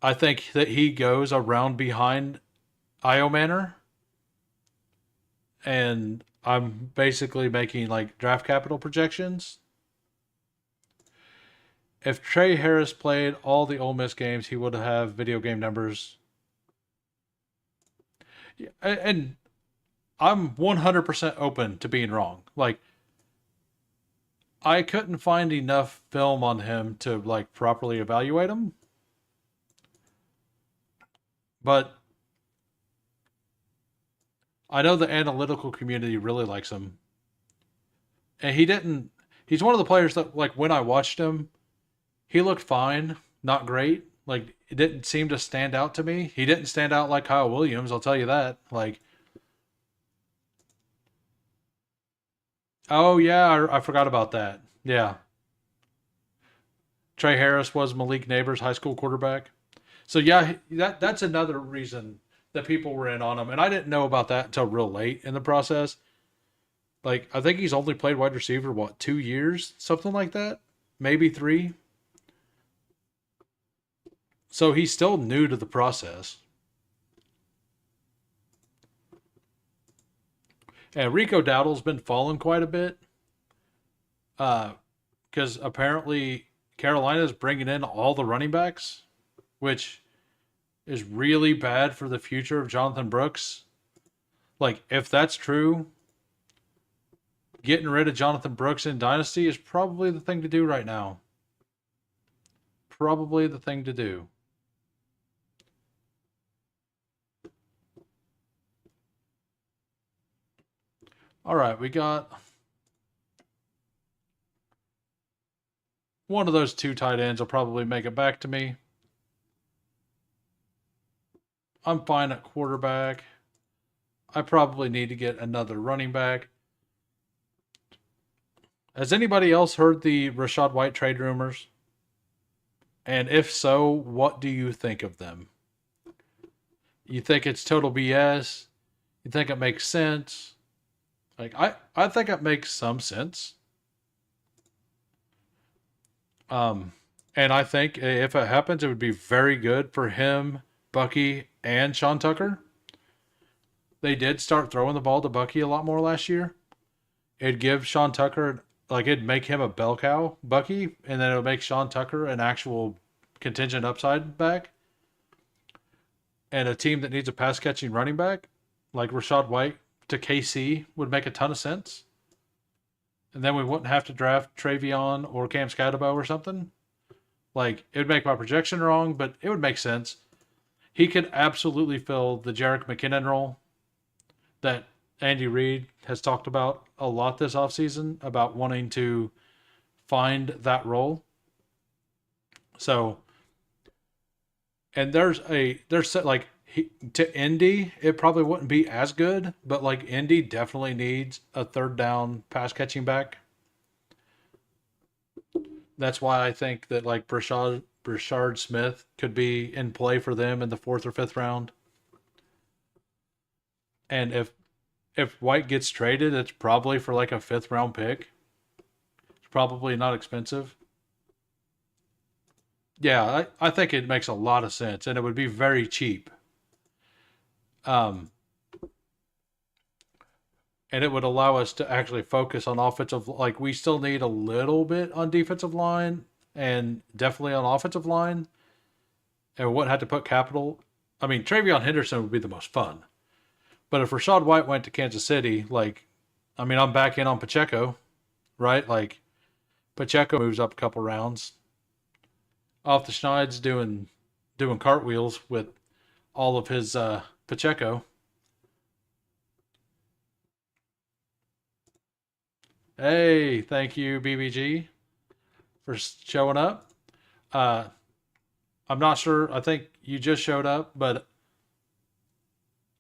I think that he goes around behind Io Manor, and I'm basically making like draft capital projections. If Trey Harris played all the Ole Miss games, he would have video game numbers. Yeah, and I'm 100% open to being wrong. Like I couldn't find enough film on him to like properly evaluate him, but I know the analytical community really likes him. And he didn't he's one of the players that like when I watched him, he looked fine, not great. Like, it didn't seem to stand out to me. He didn't stand out like Kyle Williams, I'll tell you that. Like, oh yeah, I forgot about that. Yeah, Trey Harris was Malik Neighbors' high school quarterback. So yeah, that's another reason that people were in on him, and I didn't know about that until real late in the process. Like, I think he's only played wide receiver what 2 years, something like that, maybe three. So he's still new to the process. And Rico Dowdle's been falling quite a bit, because apparently Carolina's bringing in all the running backs, which is really bad for the future of Jonathan Brooks. Like, if that's true, getting rid of Jonathan Brooks in Dynasty is probably the thing to do right now. Probably the thing to do. All right, we got one of those two tight ends will probably make it back to me. I'm fine at quarterback. I probably need to get another running back. Has anybody else heard the Rachaad White trade rumors? And if so, what do you think of them? You think it's total BS? You think it makes sense? Like, I think it makes some sense. Um, and I think if it happens, it would be very good for him, Bucky, and Sean Tucker. They did start throwing the ball to Bucky a lot more last year. It'd give Sean Tucker, like, it'd make him a bell cow, Bucky, and then it would make Sean Tucker an actual contingent upside back. And a team that needs a pass catching running back, like Rachaad White to KC, would make a ton of sense. And then we wouldn't have to draft Travion or Cam Scadabo or something. Like, it would make my projection wrong, but it would make sense. He could absolutely fill the Jerick McKinnon role that Andy Reid has talked about a lot this offseason, about wanting to find that role. So, and there's like, to Indy, it probably wouldn't be as good, but like, Indy definitely needs a third down pass catching back. That's why I think that like Brashard Smith could be in play for them in the fourth or fifth round. And if White gets traded, it's probably for like a fifth round pick. It's probably not expensive. Yeah, I think it makes a lot of sense, and it would be very cheap. Um, and it would allow us to actually focus on offensive. Like, we still need a little bit on defensive line, and definitely on offensive line, and we wouldn't have to put capital. I mean, Travion Henderson would be the most fun, but if Rachaad White went to Kansas City, like, I mean, I'm back in on Pacheco, right? Like, Pacheco moves up a couple rounds. Off the Schneid's doing cartwheels with all of his Pacheco. Hey, thank you, BBG, for showing up. Uh, I'm not sure. I think you just showed up, but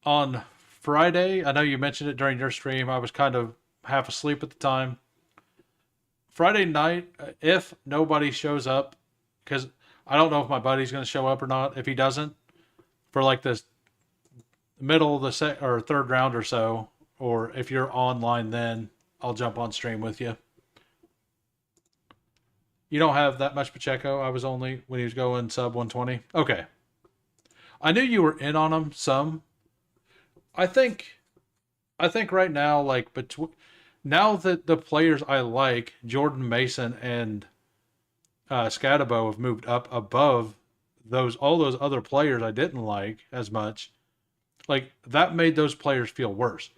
on Friday, I know you mentioned it during your stream. I was kind of half asleep at the time. Friday night, if nobody shows up, because I don't know if my buddy's going to show up or not. If he doesn't, for like this middle of the or third round or so, or if you're online, then I'll jump on stream with you. You don't have that much Pacheco. I was only when he was going sub 120. Okay, I knew you were in on him some. I think I think right now, like, between now that the players I like, Jordan Mason and Scadabo, have moved up above those all those other players I didn't like as much. Like, that made those players feel worse.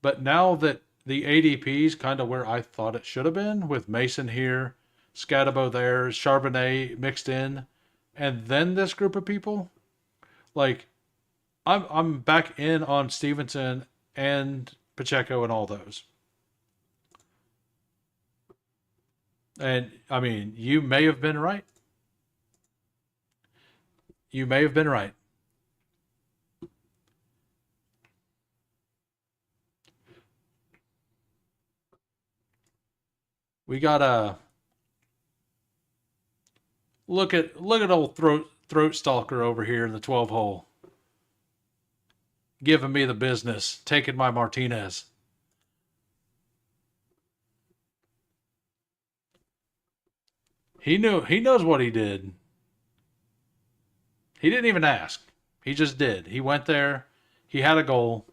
But now that the ADP is kind of where I thought it should have been, with Mason here, Scadabo there, Charbonnet mixed in, and then this group of people, like, I'm back in on Stevenson and Pacheco and all those. And I mean, you may have been right. You may have been right. We got a look at old throat stalker over here in the 12 hole, giving me the business, taking my Martinez. He knows what he did. He didn't even ask. He just did. He went there. He had a goal.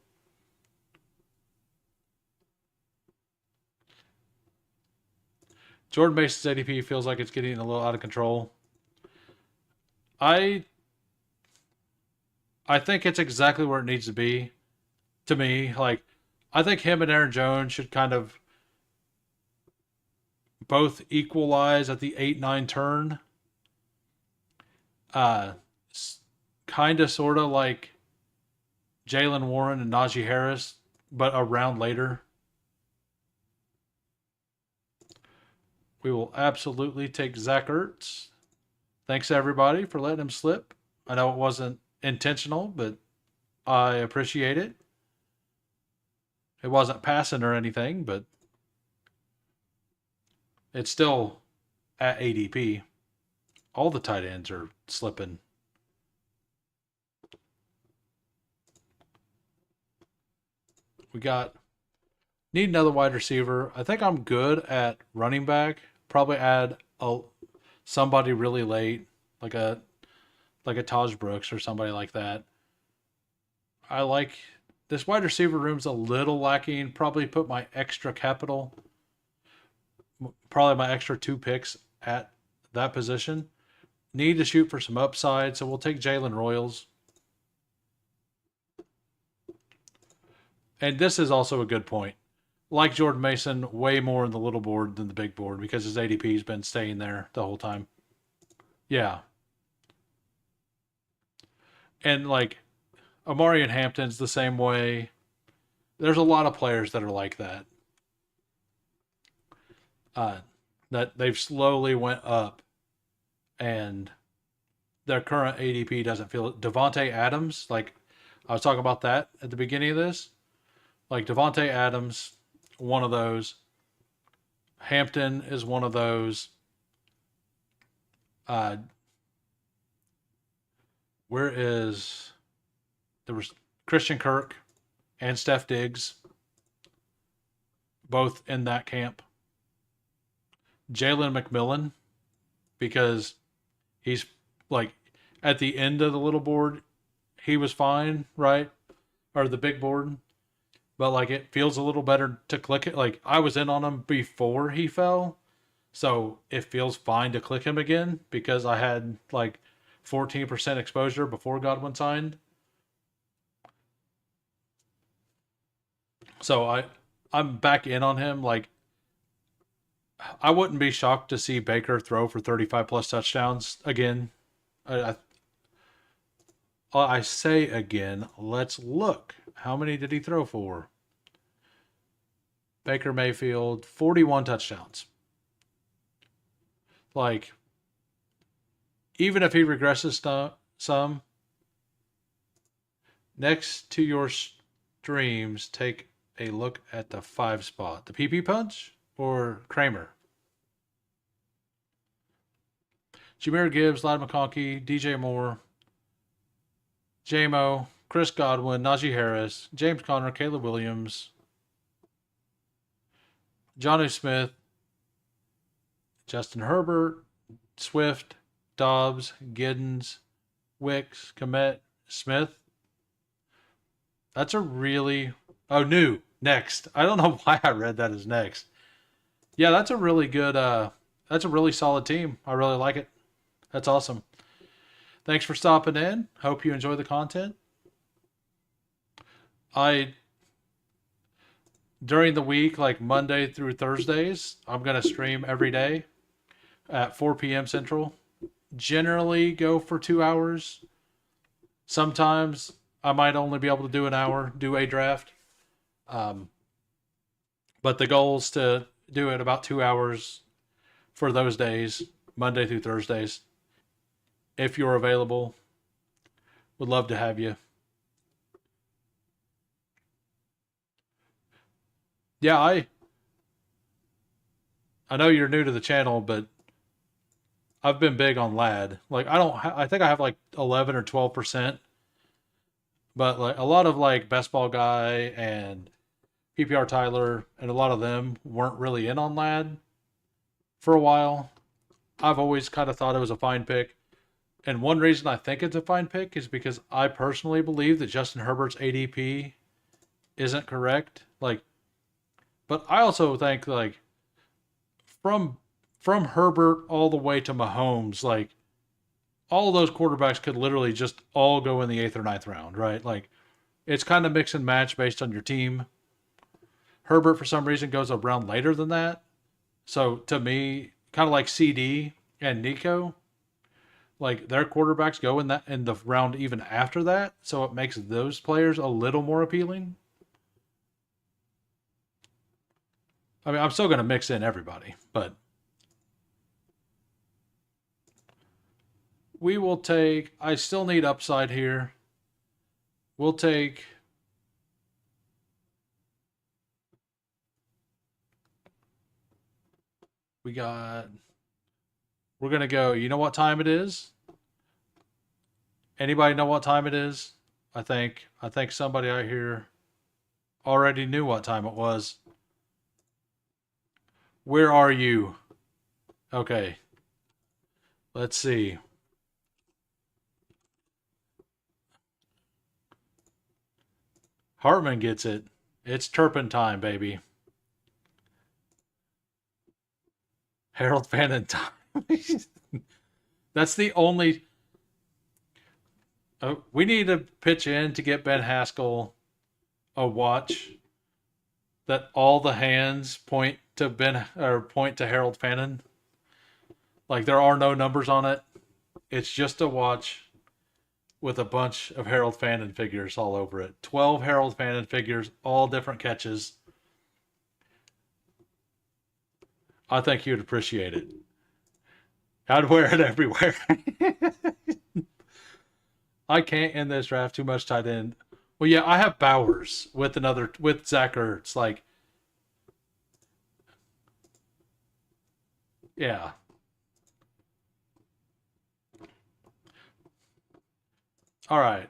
Jordan Mason's ADP feels like it's getting a little out of control. I I think it's exactly where it needs to be. To me, like I think him and Aaron Jones should kind of both equalize at the 8-9 turn. Uh, Kind of, sort of like Jalen Warren and Najee Harris, but a round later. We will absolutely take Zach Ertz. Thanks everybody for letting him slip. I know it wasn't intentional, but I appreciate it. It wasn't passing or anything, but it's still at ADP. All the tight ends are slipping. We got need another wide receiver. I think I'm good at running back. Probably add somebody really late, like a Taj Brooks or somebody like that. I like this wide receiver room's a little lacking. Probably put my extra capital, probably my extra 2 picks at that position. Need to shoot for some upside, so we'll take Jalen Royals. And this is also a good point. Like Jordan Mason, way more in the little board than the big board because his ADP's been staying there the whole time. Yeah. And like Amari and Hampton's the same way. There's a lot of players that are like that. Uh, that they've slowly went up and their current ADP doesn't feel it. Devontae Adams, like I was talking about that at the beginning of this. Like Devontae Adams, one of those. Hampton is one of those. Uh, where is there was Christian Kirk and Steph Diggs, both in that camp. Jalen McMillan, because he's like at the end of the little board, he was fine, right? Or the big board. But like it feels a little better to click it. Like I was in on him before he fell. So it feels fine to click him again because I had like 14% exposure before Godwin signed. So I'm back in on him. Like I wouldn't be shocked to see Baker throw for 35 plus touchdowns again. I, I say again, let's look. How many did he throw for? Baker Mayfield, 41 touchdowns. Like, even if he regresses some, next to your streams, take a look at the 5 spot. The PP Punch or Kramer? Jameer Gibbs, Ladd McConkey, DJ Moore, Jamo, Chris Godwin, Najee Harris, James Conner, Caleb Williams, Jonnu Smith, Justin Herbert, Swift, Dobbs, Giddens, Wicks, Komet, Smith. That's a really new next. I don't know why I read that as next. Yeah, that's a really good that's a really solid team. I really like it. That's awesome. Thanks for stopping in. Hope you enjoy the content. I during the week, like Monday through Thursdays, I'm gonna stream every day at 4 p.m. Central. Generally go for 2 hours. Sometimes I might only be able to do an hour, do a draft. Um, but the goal is to do it about 2 hours for those days, Monday through Thursdays, if you're available. Would love to have you. Yeah, I know you're new to the channel, but I've been big on lad. Like I think I have like 11 or 12%, but like a lot of like Best Ball Guy and PPR Tyler and a lot of them weren't really in on lad for a while. I've always kind of thought it was a fine pick. And one reason I think it's a fine pick is because I personally believe that Justin Herbert's ADP isn't correct. Like, but I also think like from from Herbert all the way to Mahomes, like all of those quarterbacks could literally just all go in the eighth or ninth round, right? Like it's kind of mix and match based on your team. Herbert for some reason goes a round later than that. So to me, kind of like CD and Nico, like their quarterbacks go in the round even after that, so it makes those players a little more appealing. I mean, I'm still going to mix in everybody, but we will take. I still need upside here. We'll take. We got. We're going to go. You know what time it is? Anybody know what time it is? I think somebody out here already knew what time it was. Where are you? Okay. Let's see. Hartman gets it. It's turpentine, baby. Harold Fannin time. That's the only. We need to pitch in to get Ben Haskell a watch that all the hands point to Ben or point to Harold Fannin. Like there are no numbers on it. It's just a watch with a bunch of Harold Fannin figures all over it. 12 Harold Fannin figures, all different catches. I think you'd appreciate it. I'd wear it everywhere. I can't end this draft too much tight end. Well, yeah, I have Bowers with Zach Ertz. Like, yeah. All right.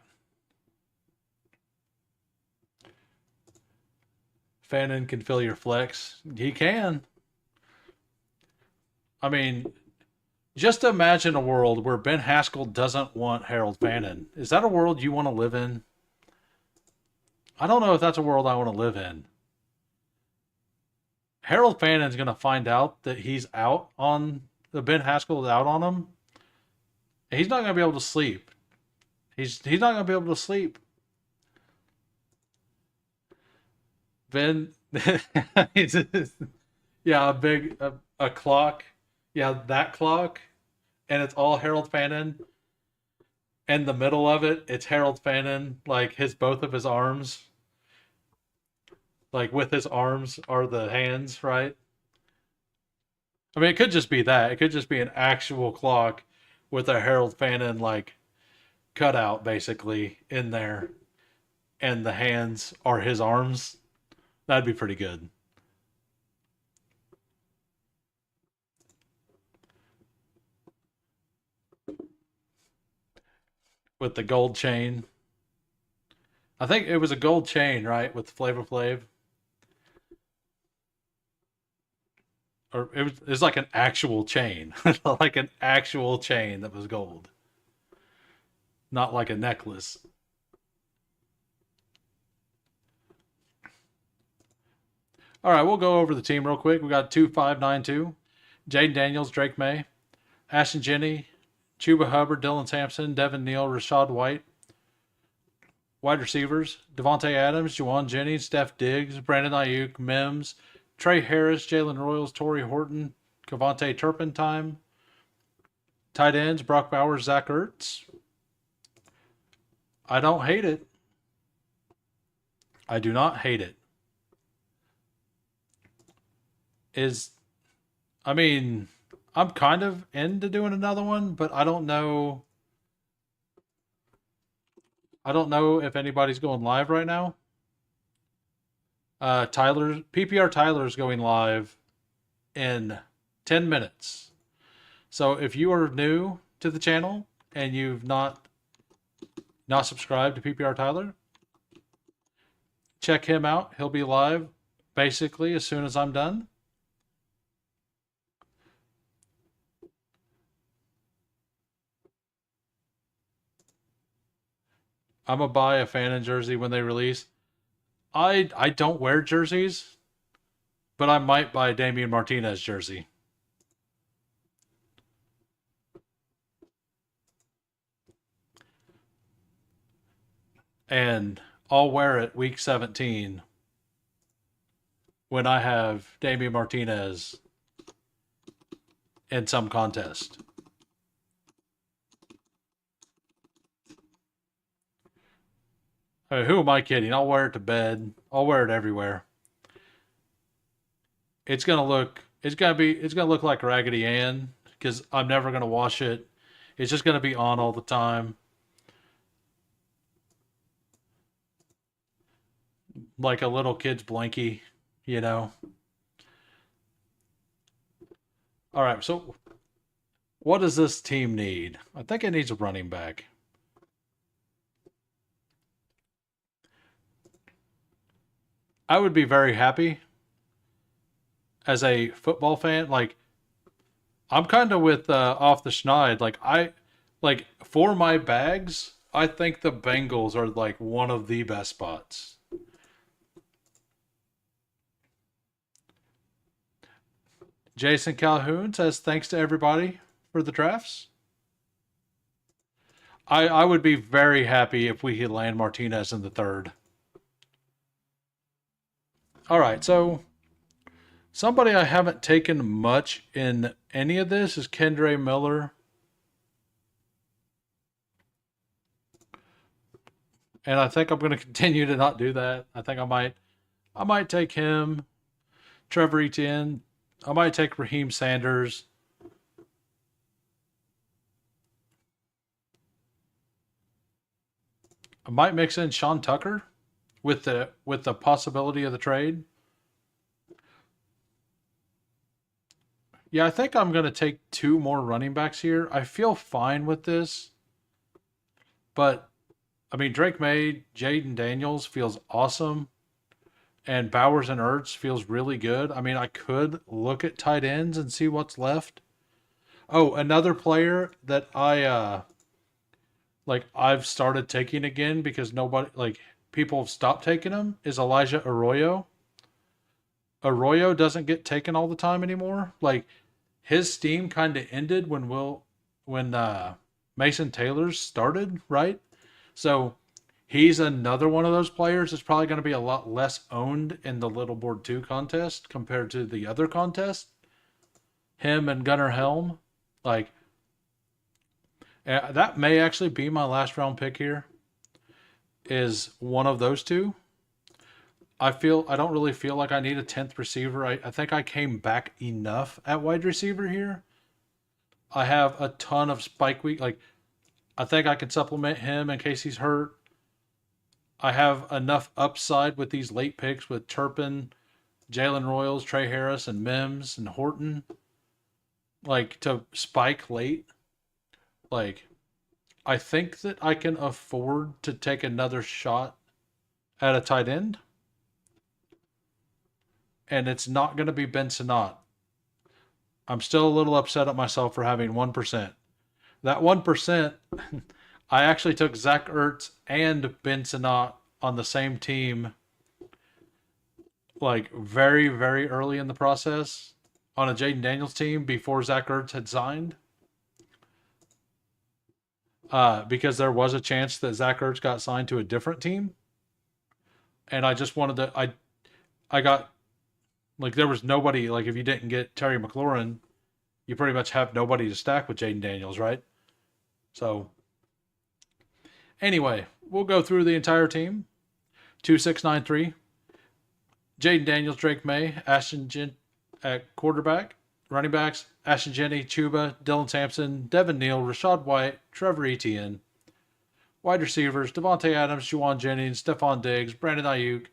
Fannin can fill your flex. He can. I mean, just imagine a world where Ben Haskell doesn't want Harold Fannin. Is that a world you want to live in? I don't know if that's a world I want to live in. Harold Fannin's going to find out that he's out on the Ben Haskell is out on him. He's not going to be able to sleep. He's not going to be able to sleep. Ben, yeah, a clock. Yeah, that clock, and it's all Harold Fannin. And the middle of it, it's Harold Fannin, like his both of his arms, like with his arms are the hands, right? I mean, it could just be that. It could just be an actual clock with a Harold Fannin like cutout basically in there, and the hands are his arms. That'd be pretty good. With the gold chain. I think it was a gold chain, right? With Flavor Flav. Or it was like an actual chain. Like an actual chain that was gold. Not like a necklace. All right, we'll go over the team real quick. We got 2592. Jaden Daniels, Drake May, Ashton Jenny, Chuba Hubbard, Dylan Sampson, Devin Neal, Rashad White. Wide receivers, Devontae Adams, Juwan Jennings, Steph Diggs, Brandon Ayuk, Mims, Trey Harris, Jalen Royals, Torrey Horton, Cavante Turpentine. Tight ends, Brock Bowers, Zach Ertz. I don't hate it. I do not hate it. Is, I mean, I'm kind of into doing another one, but I don't know. I don't know if anybody's going live right now. PPR Tyler is going live in 10 minutes. So if you are new to the channel and you've not subscribed to PPR Tyler, check him out. He'll be live basically as soon as I'm done. I'm gonna buy a Phantom jersey when they release. I don't wear jerseys, but I might buy a Damian Martinez jersey. And I'll wear it week 17 when I have Damian Martinez in some contest. I mean, who am I kidding? I'll wear it to bed. I'll wear it everywhere. It's gonna look like Raggedy Ann because I'm never gonna wash it. It's just gonna be on all the time, like a little kid's blankie, you know. All right, so what does this team need? I think it needs a running back. I would be very happy as a football fan. Like I'm kind of with off the schneid. Like for my bags, I think the Bengals are like one of the best spots. Jason Calhoun says thanks to everybody for the drafts. I would be very happy if we could land Martinez in the third. All right, so somebody I haven't taken much in any of this is Kendre Miller. And I think I'm going to continue to not do that. I think I might take him, Trevor Etienne. I might take Raheem Sanders. I might mix in Sean Tucker with the possibility of the trade. Yeah, I think I'm going to take two more running backs here. I feel fine with this. But I mean, Drake May, Jaden Daniels feels awesome, and Bowers and Ertz feels really good. I mean, I could look at tight ends and see what's left. Oh, another player that I've started taking again because nobody like people have stopped taking him is Elijah Arroyo. Arroyo doesn't get taken all the time anymore. Like his steam kind of ended when Mason Taylor's started, right? So he's another one of those players that's probably going to be a lot less owned in the Little Board 2 contest compared to the other contest. Him and Gunnar Helm. Like, that may actually be my last round pick here, is one of those two. I don't really feel like I need a 10th receiver. I think I came back enough at wide receiver here. I have a ton of spike week. Like, I think I can supplement him in case he's hurt. I have enough upside with these late picks with Turpin, Jalen Royals, Trey Harris, and Mims and Horton. Like, to spike late. Like, I think that I can afford to take another shot at a tight end. And it's not going to be Ben Sinnott. I'm still a little upset at myself for having 1%. That 1%, I actually took Zach Ertz and Ben Sinnott on the same team, like very, very early in the process on a Jaden Daniels team before Zach Ertz had signed. Because there was a chance that Zach Ertz got signed to a different team. And I just wanted to, I got, like, there was nobody, like, if you didn't get Terry McLaurin, you pretty much have nobody to stack with Jaden Daniels, right? So, anyway, we'll go through the entire team. 2693. Jaden Daniels, Drake May, Ashton Jen at quarterback. Running backs, Ashton Jenny, Chuba, Dylan Sampson, Devin Neal, Rashad White, Trevor Etienne. Wide receivers, Devontae Adams, Juwan Jennings, Stephon Diggs, Brandon Ayuk,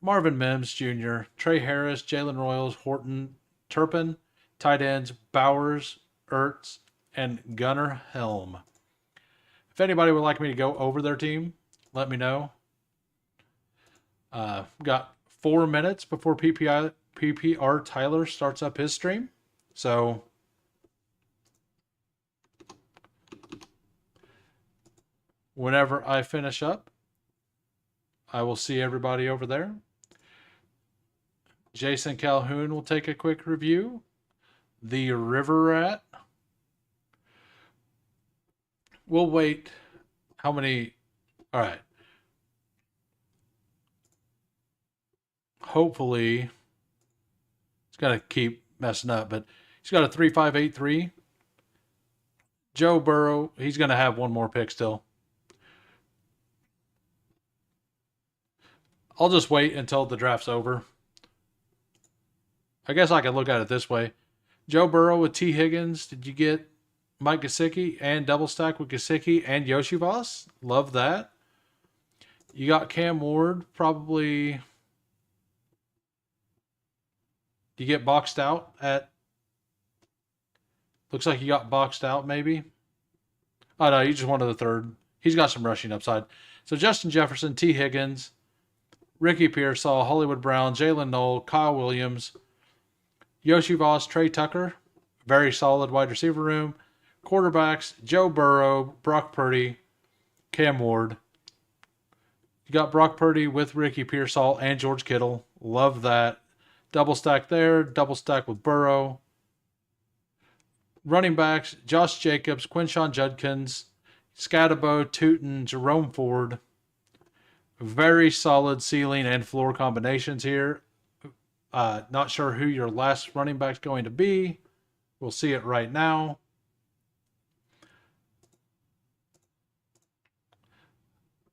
Marvin Mims Jr., Trey Harris, Jalen Royals, Horton, Turpin. Tight ends, Bowers, Ertz, and Gunnar Helm. If anybody would like me to go over their team, let me know. Got 4 minutes before PPR Tyler starts up his stream. So whenever I finish up, I will see everybody over there. Jason Calhoun will take a quick review. The River Rat. We'll wait. How many? All right. Hopefully, it's got to keep messing up, but he's got a 3.583. Joe Burrow, he's going to have one more pick still. I'll just wait until the draft's over. I guess I can look at it this way. Joe Burrow with T. Higgins. Did you get Mike Gesicki and double stack with Gesicki and Yoshi Voss? Love that. You got Cam Ward, probably. Do you get boxed out at? Looks like you got boxed out, maybe. Oh, no, you just wanted the third. He's got some rushing upside. So Justin Jefferson, T. Higgins, Ricky Pearsall, Hollywood Brown, Jalen Knoll, Kyle Williams, Yoshi Voss, Trey Tucker. Very solid wide receiver room. Quarterbacks, Joe Burrow, Brock Purdy, Cam Ward. You got Brock Purdy with Ricky Pearsall and George Kittle. Love that. Double stack there. Double stack with Burrow. Running backs, Josh Jacobs, Quinshawn Judkins, Scatabo, Tootin, Jerome Ford. Very solid ceiling and floor combinations here. Not sure who your last running back's going to be. We'll see it right now.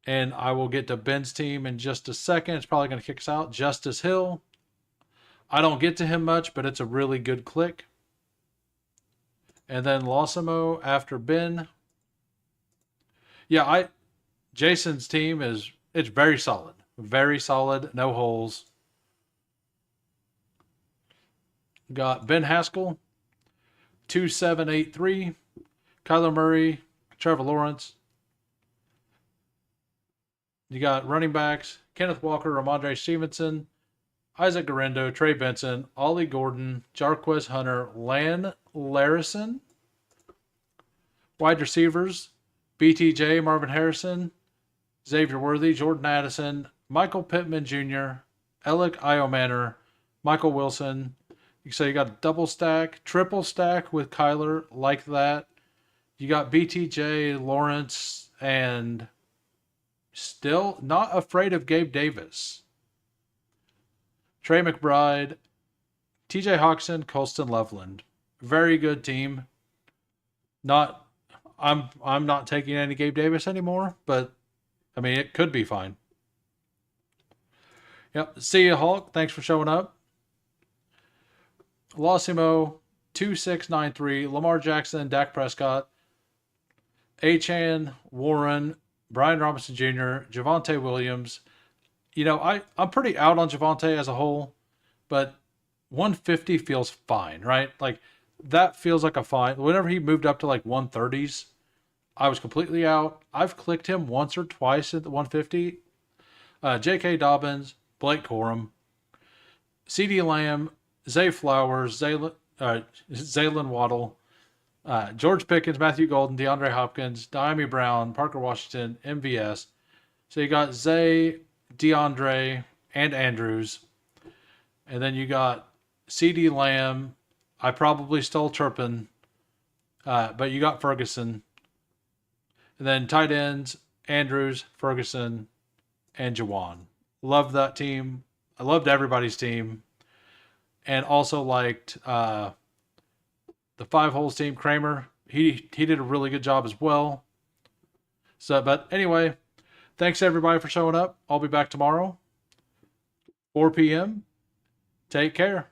And I will get to Ben's team in just a second. It's probably going to kick us out. Justice Hill. I don't get to him much, but it's a really good click. And then Losimo after Ben. Yeah, Jason's team it's very solid. Very solid. No holes. Got Ben Haskell, 2783. Kyler Murray, Trevor Lawrence. You got running backs, Kenneth Walker, Ramondre Stevenson, Isaac Garendo, Trey Benson, Ollie Gordon, Jarquez Hunter, Lan Larison. Wide receivers, BTJ, Marvin Harrison, Xavier Worthy, Jordan Addison, Michael Pittman Jr., Alec Iomanner, Michael Wilson. So you got a double stack, triple stack with Kyler, like that. You got BTJ, Lawrence, and still not afraid of Gabe Davis. Trey McBride, TJ Hawkinson, Colston Loveland. Very good team. I'm not taking any Gabe Davis anymore, but I mean it could be fine. Yep. See you, Hulk. Thanks for showing up. Losimo, 2693, Lamar Jackson, Dak Prescott, Achan, Warren, Brian Robinson Jr., Javonte Williams. You know, I'm pretty out on Javonte as a whole, but 150 feels fine, right? Like, that feels like a fine. Whenever he moved up to like 130s, I was completely out. I've clicked him once or twice at the 150. J.K. Dobbins, Blake Corum, C.D. Lamb, Zay Flowers, Zaylen Waddle, George Pickens, Matthew Golden, DeAndre Hopkins, Diami Brown, Parker Washington, MVS. So you got Zay, DeAndre, and Andrews. And then you got C.D. Lamb. I probably stole Turpin, but you got Ferguson. And then tight ends, Andrews, Ferguson, and Jawan. Loved that team. I loved everybody's team. And also liked the Five Holes team, Kramer. He did a really good job as well. So, but anyway, thanks everybody for showing up. I'll be back tomorrow, 4 p.m. Take care.